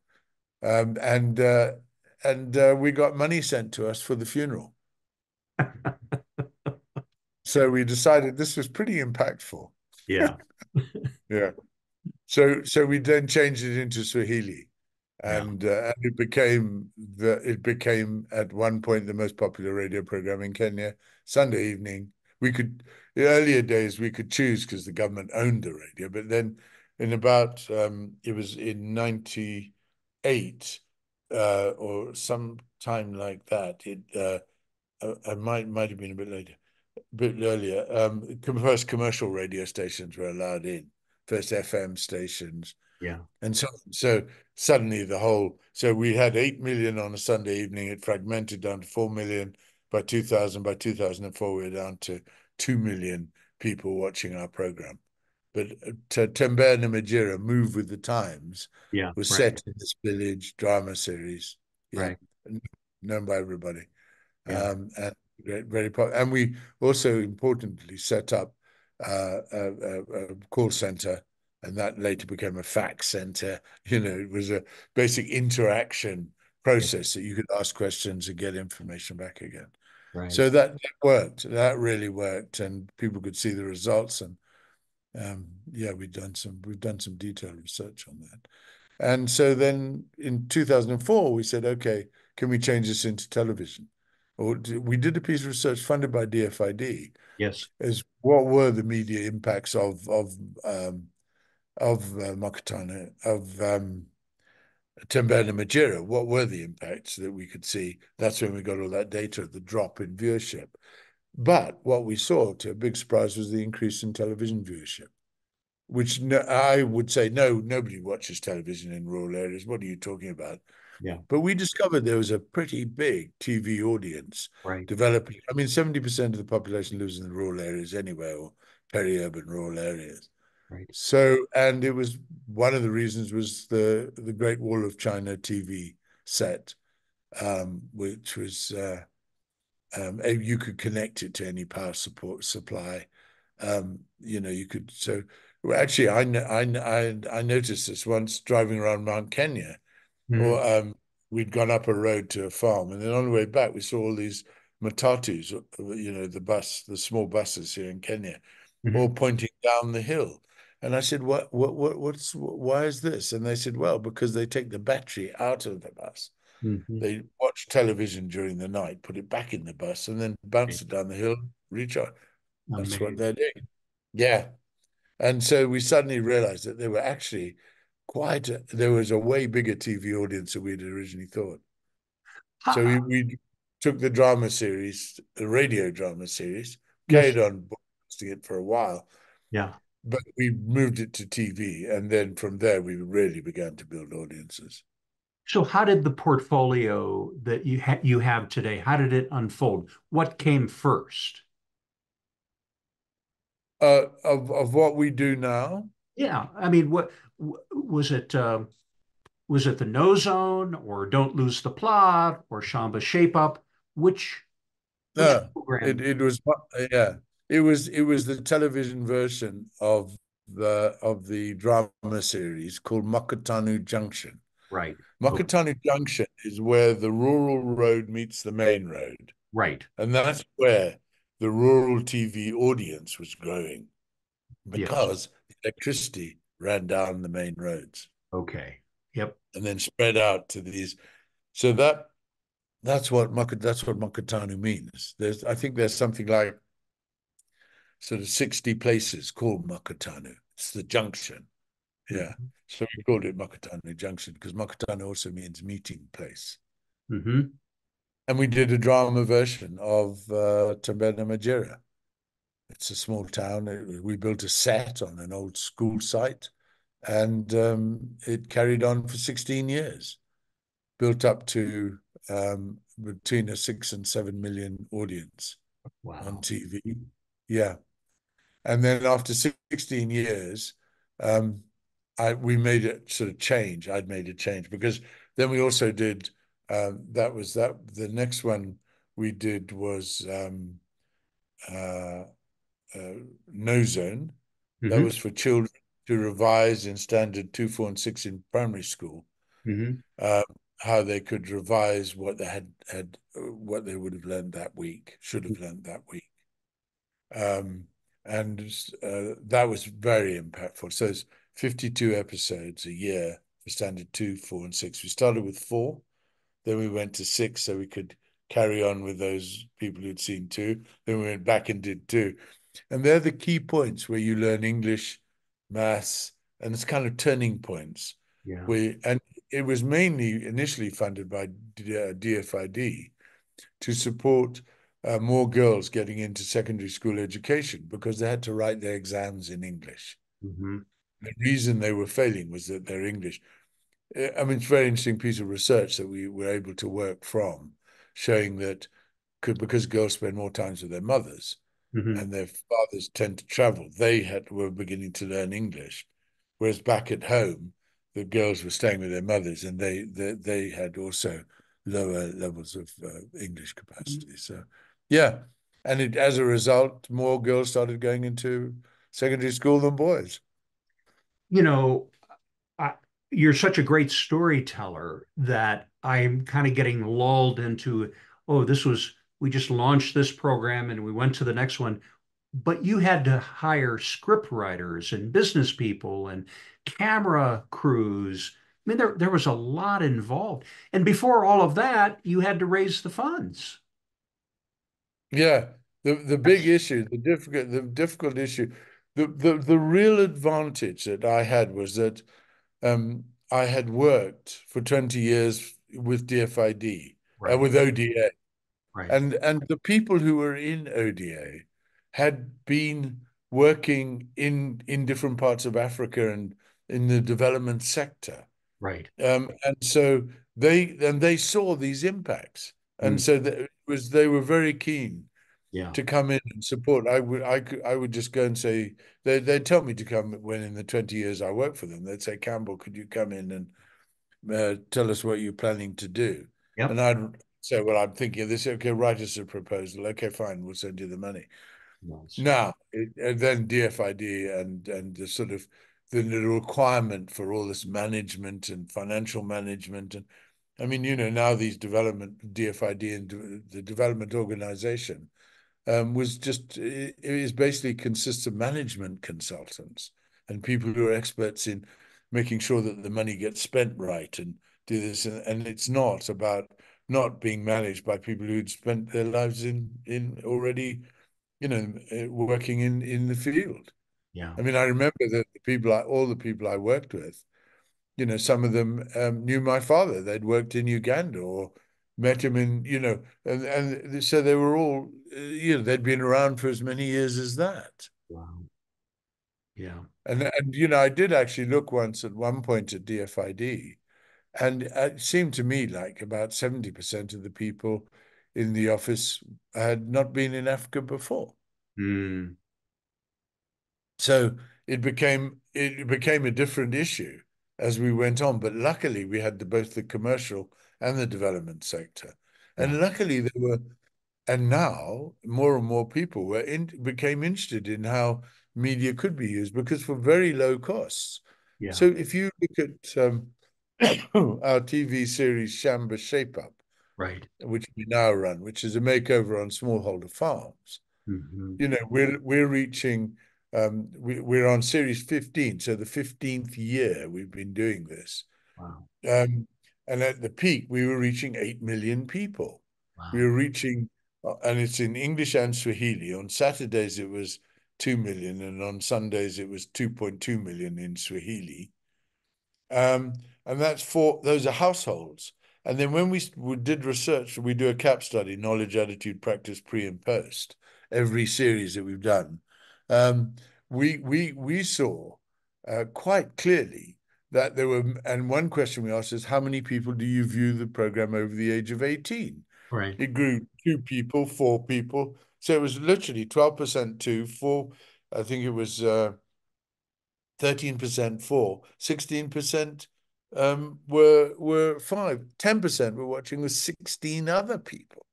um, and uh, and we got money sent to us for the funeral. So we decided this was pretty impactful. Yeah. Yeah. So we then changed it into Swahili, Yeah. and it became at one point the most popular radio program in Kenya. Sunday evening, we could the earlier days we could choose because the government owned the radio, but then in about it was in 98 or some time like that. I might have been a bit earlier. First commercial radio stations were allowed in, first FM stations, Yeah. and so on. So suddenly so we had 8 million on a Sunday evening. It fragmented down to 4 million by 2000. By 2004, we were down to 2 million people watching our program. But Tembea and Majira, Move with the Times, Yeah. was Right. set in this village drama series. Yeah, Right. known by everybody. Yeah. And very popular. And we also importantly set up a call center, and that later became a fax center. It was a basic interaction Yeah. process that you could ask questions and get information back again. Right. So that worked. That really worked, and people could see the results. And yeah, we've done some detailed research on that. And so then in 2004, we said, okay, can we change this into television? We did a piece of research funded by DFID Yes. as what were the media impacts of Makutano, of Tembele and Majira. What were the impacts that we could see? That's when we got all that data, the drop in viewership. But what we saw, to a big surprise, was the increase in television viewership, which I would say, no, nobody watches television in rural areas. What are you talking about? Yeah. But we discovered there was a pretty big TV audience Right. developing. I mean, 70% of the population lives in the rural areas anyway, or peri-urban rural areas. Right. So, and it was one of the reasons was the Great Wall of China TV set, which was you could connect it to any power support supply. You could. So, well, actually, I noticed this once driving around Mount Kenya, Mhm. or we'd gone up a road to a farm, and then on the way back, we saw all these matatus, the small buses here in Kenya, or Hmm. pointing down the hill. And I said, why is this? And they said, well, because they take the battery out of the bus. Hmm. They watch television during the night, put it back in the bus, and then bounce it down the hill, recharge. That's what Amazing. they're doing. Yeah. And so we suddenly realized that they were actually there was a way bigger TV audience than we'd originally thought. So Ha- we took the drama series, the radio drama series, yes. carried on broadcasting it for a while, Yeah. but we moved it to TV. And then from there, we really began to build audiences. So how did the portfolio that you have today, how did it unfold? What came first? Of what we do now, Yeah, I mean, what was it? Was it the No Zone or Don't Lose the Plot or Shamba Shape Up? Which no, program? it was yeah, it was the television version of the drama series called Makutano Junction. Right. Okay. Makutano Junction is where the rural road meets the main road. Right. And that's where the rural TV audience was growing Yes. because electricity ran down the main roads Okay. Yep. and then spread out to these. So that's what Makutano means. I think there's something like sort of 60 places called Makutano. It's the junction. Yeah. Mm-hmm. So we called it Makutano Junction because Makutano also means meeting place. Mm-hmm. And we did a drama version of Tambena Majera. It's a small town. We built a set on an old school site, and it carried on for 16 years, built up to between a 6 and 7 million audience on Wow. TV. Yeah. And then after 16 years, um, we made it sort of change. I'd made a change because then we also did that was that the next one we did was uh, uh, No Zone. That Mm-hmm. was for children to revise in standard two, four, and six in primary school. Mm-hmm. Uh, how they could revise what they had what they would have learned that week, should have learned that week. Um, and that was very impactful. So it's 52 episodes a year for standard two, four, and six. We started with four, then we went to six so we could carry on with those people who'd seen two. Then we went back and did two. And they're the key points where you learn English, maths, and it's kind of turning points. Yeah. And it was mainly initially funded by DFID to support more girls getting into secondary school education because they had to write their exams in English. Mm-hmm. The reason they were failing was that their English. I mean, it's a very interesting piece of research that we were able to work from, showing that because girls spend more times with their mothers Mm-hmm. and their fathers tend to travel, were beginning to learn English, whereas back at home, the girls were staying with their mothers and they had also lower levels of English capacity. So, yeah, and as a result, more girls started going into secondary school than boys. You know, I, you're such a great storyteller that I'm kind of getting lulled into, oh, we just launched this program and we went to the next one. But you had to hire script writers and business people and camera crews. I mean, there was a lot involved. And before all of that, you had to raise the funds. Yeah, the big issue, the difficult issue, the real advantage that I had was that I had worked for 20 years with DFID, Right, with ODA, right, and the people who were in ODA had been working in different parts of Africa and in the development sector. right. And so they saw these impacts. And Mm, so they were very keen yeah. to come in and support. I would just go and say they'd tell me to come when in the 20 years I worked for them. They'd say, Campbell, could you come in and tell us what you're planning to do? And Yep. I'd say, well, I'm thinking of this. Okay, write us a proposal. Okay, fine, we'll send you the money. Nice. Now, and then DFID and the sort of the requirement for all this management and financial management and I mean, now these development DFID and the development organization was just it is basically consists of management consultants and people who are experts in making sure that the money gets spent right and do this, and it's not about not being managed by people who'd spent their lives in already, working in the field. Yeah. I mean, I remember that all the people I worked with, some of them knew my father. They'd worked in Uganda or met him and so they were all, they'd been around for as many years as that. Wow. Yeah. And I did actually look once at one point at DFID, and it seemed to me like about 70% of the people in the office had not been in Africa before. Mm. So it became a different issue as we went on. But luckily, we had both the commercial and the development sector, Yeah. and luckily there were. And now more and more people became interested in how media could be used because for very low costs. Yeah. So if you look at our TV series Shamba Shape Up, Right. which we now run, which is a makeover on smallholder farms, Hmm. we're reaching we're on series 15, so the 15th year we've been doing this. Wow. Um, and at the peak, we were reaching 8 million people. We Wow. were reaching, and it's in English and Swahili. On Saturdays, it was 2 million, and on Sundays, it was 2.2 million in Swahili. Um, and those are households. And then when we did research, we do a CAP study, knowledge, attitude, practice, pre and post, every series that we've done. Um, we saw quite clearly that there were, and one question we asked is, how many people do you view the program over the age of 18? Right. It grew 2 people, 4 people. So it was literally 12% to four. I think it was 13% for, 16% were five, 10% were watching with 16 other people.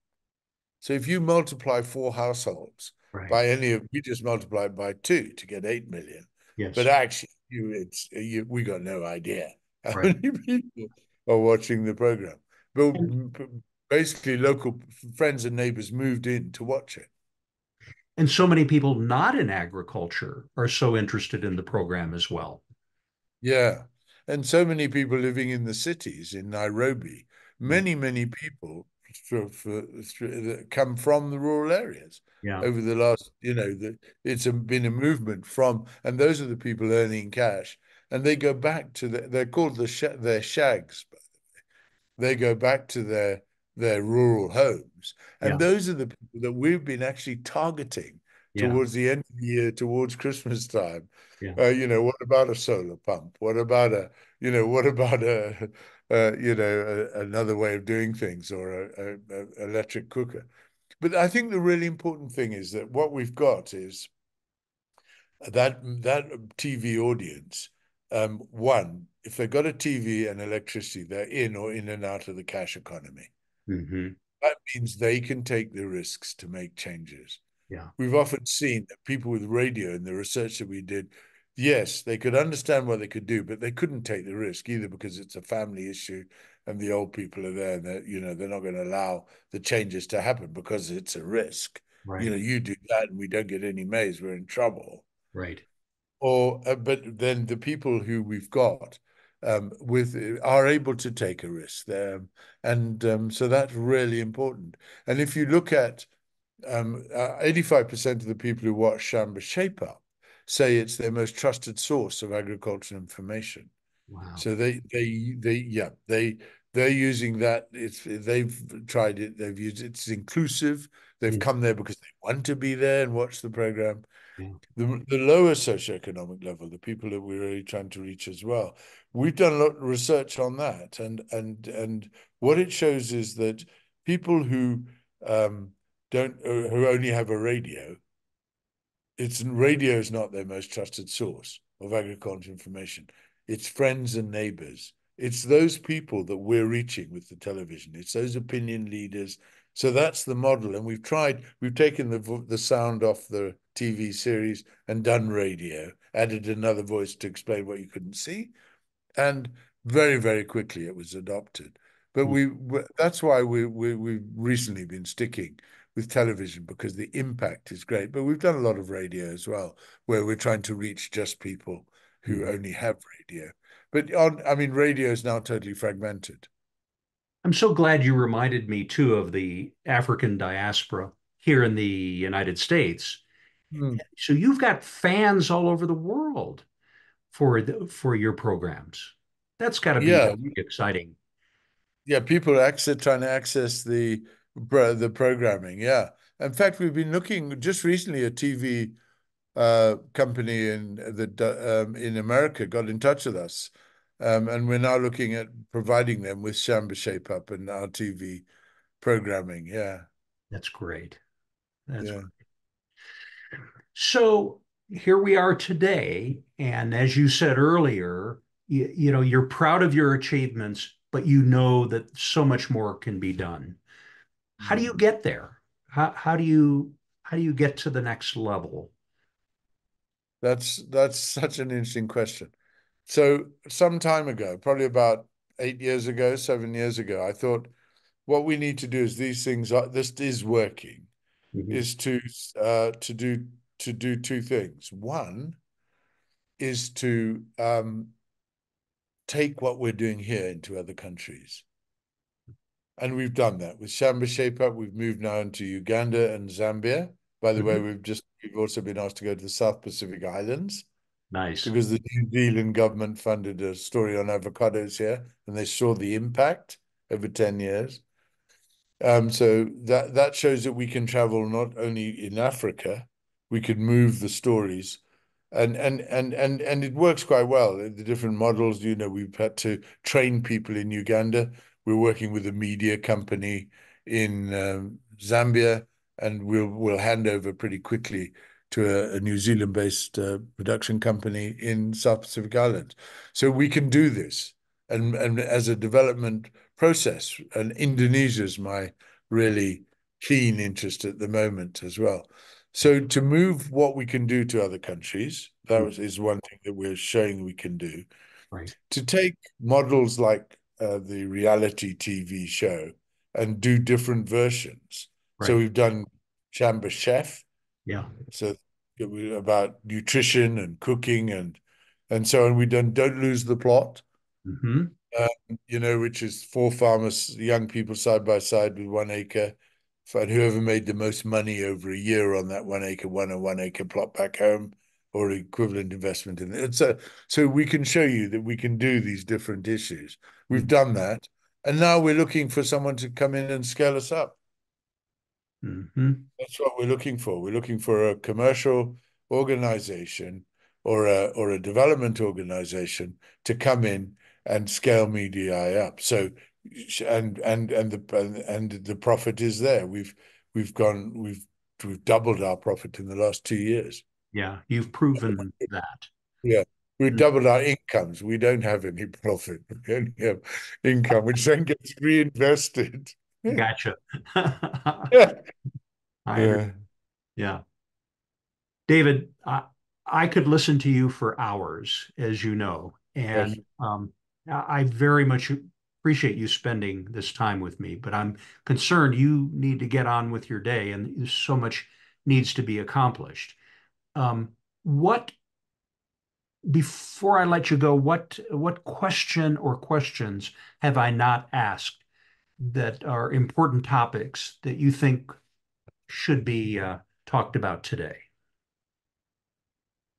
So if you multiply four households Right. by we just multiply it by two to get 8 million. But Yes. actually, we got no idea how Right. many people are watching the program. But And, basically, local friends and neighbors moved in to watch it. and so many people not in agriculture are so interested in the program as well. Yeah. And so many people living in the cities in Nairobi, Mm. many people that come from the rural areas Yeah. over the last, been a movement from, and those are the people earning cash. And they go back to they're called their shags, they go back to their rural homes. And Yeah. those are the people that we've been actually targeting Yeah. towards the end of the year, towards Christmas time. Yeah. What about a solar pump? What about another way of doing things or a electric cooker? But I think the really important thing is that what we've got is that TV audience, one, if they've got a TV and electricity, they're in or in and out of the cash economy. Hmm. That means they can take the risks to make changes. Yeah. We've often seen that people with radio in the research that we did, yes, they could understand what they could do, but they couldn't take the risk either because it's a family issue and the old people are there and they're not going to allow the changes to happen because it's a risk. Right. You do that and we don't get any maize, we're in trouble. Right. But then the people who we've got with are able to take a risk there, and so that's really important. And if you look at 85% of the people who watch Shamba Shape Up say it's their most trusted source of agricultural information. Wow. So they're using that. They've tried it. They've used it. It's inclusive. They've Mm. come there because they want to be there and watch the program. Yeah. The lower socioeconomic level, the people that we're really trying to reach as well. We've done a lot of research on that, and what it shows is that people who don't who only have a radio, radio is not their most trusted source of agriculture information. It's friends and neighbors. It's those people that we're reaching with the television. It's those opinion leaders. So that's the model. And we've taken the sound off the TV series and done radio, added another voice to explain what you couldn't see. And very, very quickly it was adopted. But Mm. that's why we've recently been sticking with television because the impact is great. But we've done a lot of radio as well, where we're trying to reach just people who Mhm. only have radio. But I mean, radio is now totally fragmented. I'm so glad you reminded me too of the African diaspora here in the United States. Hmm. So you've got fans all over the world for your programs. That's got to be Yeah, exciting. yeah. People trying to access the programming. Yeah. In fact, we've been looking just recently. A TV company in America got in touch with us, and we're now looking at providing them with Shamba Shape Up and our TV programming. Yeah, That's great. That's yeah. great. So here we are today, and as you said earlier, you're proud of your achievements, but you know that so much more can be done. How do you Mm. get there? How do you get to the next level? That's such an interesting question. So some time ago, probably about 8 years ago, 7 years ago, I thought what we need to do is this is working, Mhm. is to do two things. One is to take what we're doing here into other countries. And we've done that with Shamba Shape Up. We've moved now into Uganda and Zambia. By the way, Mhm. we've also been asked to go to the South Pacific Islands Nice. because the New Zealand government funded a story on avocados here, and they saw the impact over 10 years. So that shows that we can travel not only in Africa, we could move the stories, and it works quite well. The different models, we've had to train people in Uganda. We're working with a media company in Zambia, and we'll hand over pretty quickly to a New Zealand-based production company in South Pacific Islands. So we can do this, and as a development process, and Indonesia is my really keen interest at the moment as well. So to move what we can do to other countries, is one thing that we're showing we can do. Right. To take models like the reality TV show and do different versions. So Right. we've done Shamba Chef, Yeah. so about nutrition and cooking and so on. We've done Don't Lose the Plot, Hmm. which is four farmers, young people side by side with 1 acre. And whoever made the most money over a year on that 1 acre, won a 1 acre plot back home or equivalent investment in it. So we can show you that we can do these different issues. We've done that. And now we're looking for someone to come in and scale us up. Hmm. That's what we're looking for. We're looking for a commercial organization or a development organization to come in and scale Mediae up. So and the profit is there. We've doubled our profit in the last 2 years. Yeah. You've proven that. Yeah. We Mm. doubled our incomes. We don't have any profit. We only have income, which then gets reinvested. Gotcha. Yeah. I under, Yeah. yeah. David, I could listen to you for hours, as you know, Yes. and I very much appreciate you spending this time with me, but I'm concerned you need to get on with your day, and so much needs to be accomplished. What Before I let you go, what question or questions have I not asked that are important topics that you think should be talked about today?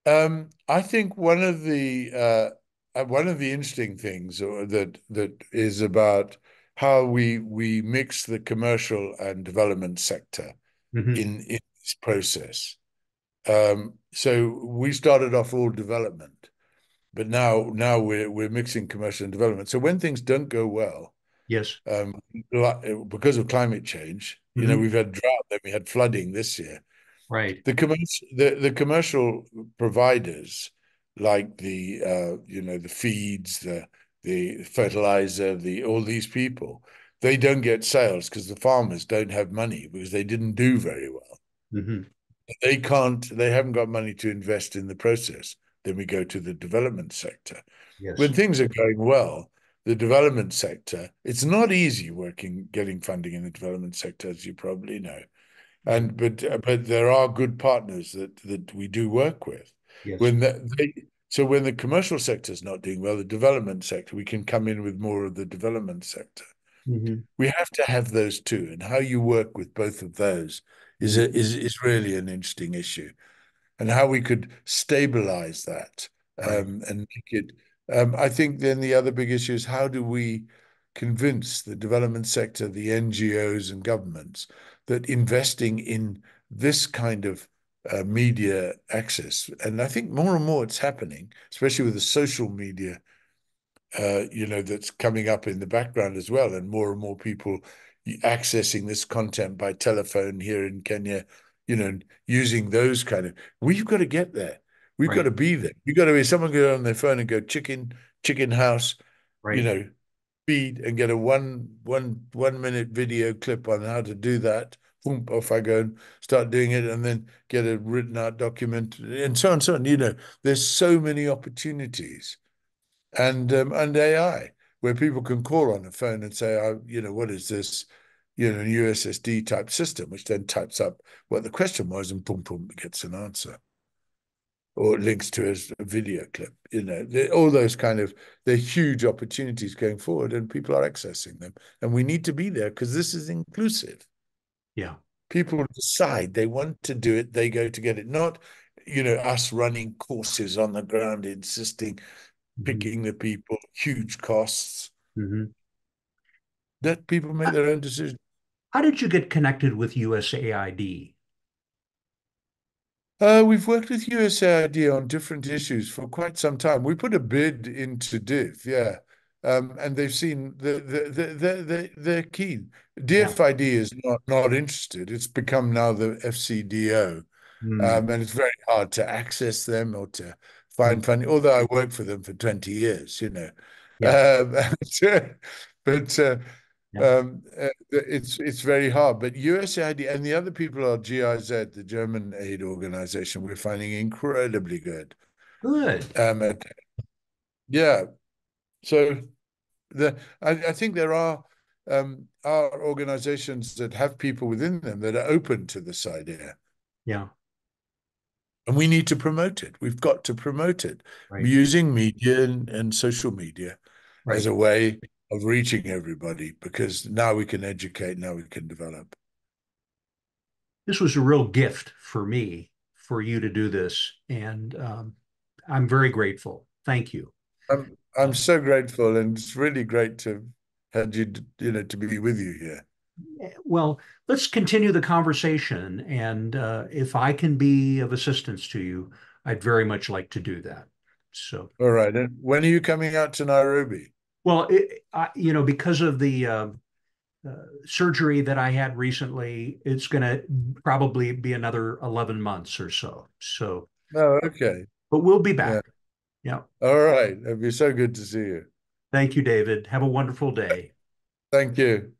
I think one of the interesting things that is about how we mix the commercial and development sector Hmm. in this process. So we started off all development, but now we're mixing commercial and development. So when things don't go well, Yes. because of climate change, Hmm. we've had drought, then we had flooding this year. Right. The commercial providers like the feeds, the fertilizer, the all these people, they don't get sales because the farmers don't have money because they didn't do very well. Hmm. They haven't got money to invest in the process. Then we go to the development sector. Yes. When things are going well, the development sector, it's not easy getting funding in the development sector, as you probably know. Yeah. But there are good partners that we do work with. Yes. When when the commercial sector is not doing well, the development sector, we can come in with more of the development sector. Hmm. We have to have those two, and how you work with both of those Hmm. is really an interesting issue, and how we could stabilize that Right. and make it. I think then the other big issue is how do we convince the development sector, the NGOs and governments that investing in this kind of media access, and I think more and more it's happening, especially with the social media that's coming up in the background as well, and more people accessing this content by telephone here in Kenya, using those kind of. We've got to get there. We've got Right. to be there. We've got to be someone go on their phone and go chicken house, you Right. know, feed and get a one minute video clip on how to do that. Boom, off I go and start doing it, and then get a written out document, and so on, so on. There's so many opportunities and AI, where people can call on the phone and say, what is this, an USSD type system, which then types up what the question was, and boom, boom, gets an answer, or links to a video clip. All those kind of, they're huge opportunities going forward, and people are accessing them, and we need to be there because this is inclusive. Yeah. People decide they want to do it, they go to get it, not us running courses on the ground, insisting, Hmm. picking the people, huge costs. Hmm. Let people make their own decisions. How did you get connected with USAID? We've worked with USAID on different issues for quite some time. We put a bid into DIV, yeah, and they've seen they're keen. Yeah. DFID is not interested. It's become now the FCDO, Mm. and it's very hard to access them or to Mm. find funding. Although I worked for them for 20 years, Yeah. but Yeah. it's very hard. But USAID and the other people are GIZ, the German aid organization. We're finding incredibly good. Good. At, yeah. So I think there are organizations that have people within them that are open to this idea. Yeah. And we need to promote it. We've got to promote it Right. using media and social media as Right. a way of reaching everybody, because now we can educate, now we can develop. This was a real gift for me for you to do this, and I'm very grateful. Thank you. I'm so grateful, and it's really great to have you, to be with you here. Well, let's continue the conversation, and if I can be of assistance to you, I'd very much like to do that. So, All right. And when are you coming out to Nairobi? well, because of the surgery that I had recently, it's going to probably be another 11 months or so. So, Oh, okay. but we'll be Yeah. back. Yeah. All right. It'd be so good to see you. Thank you, David. Have a wonderful day. Thank you.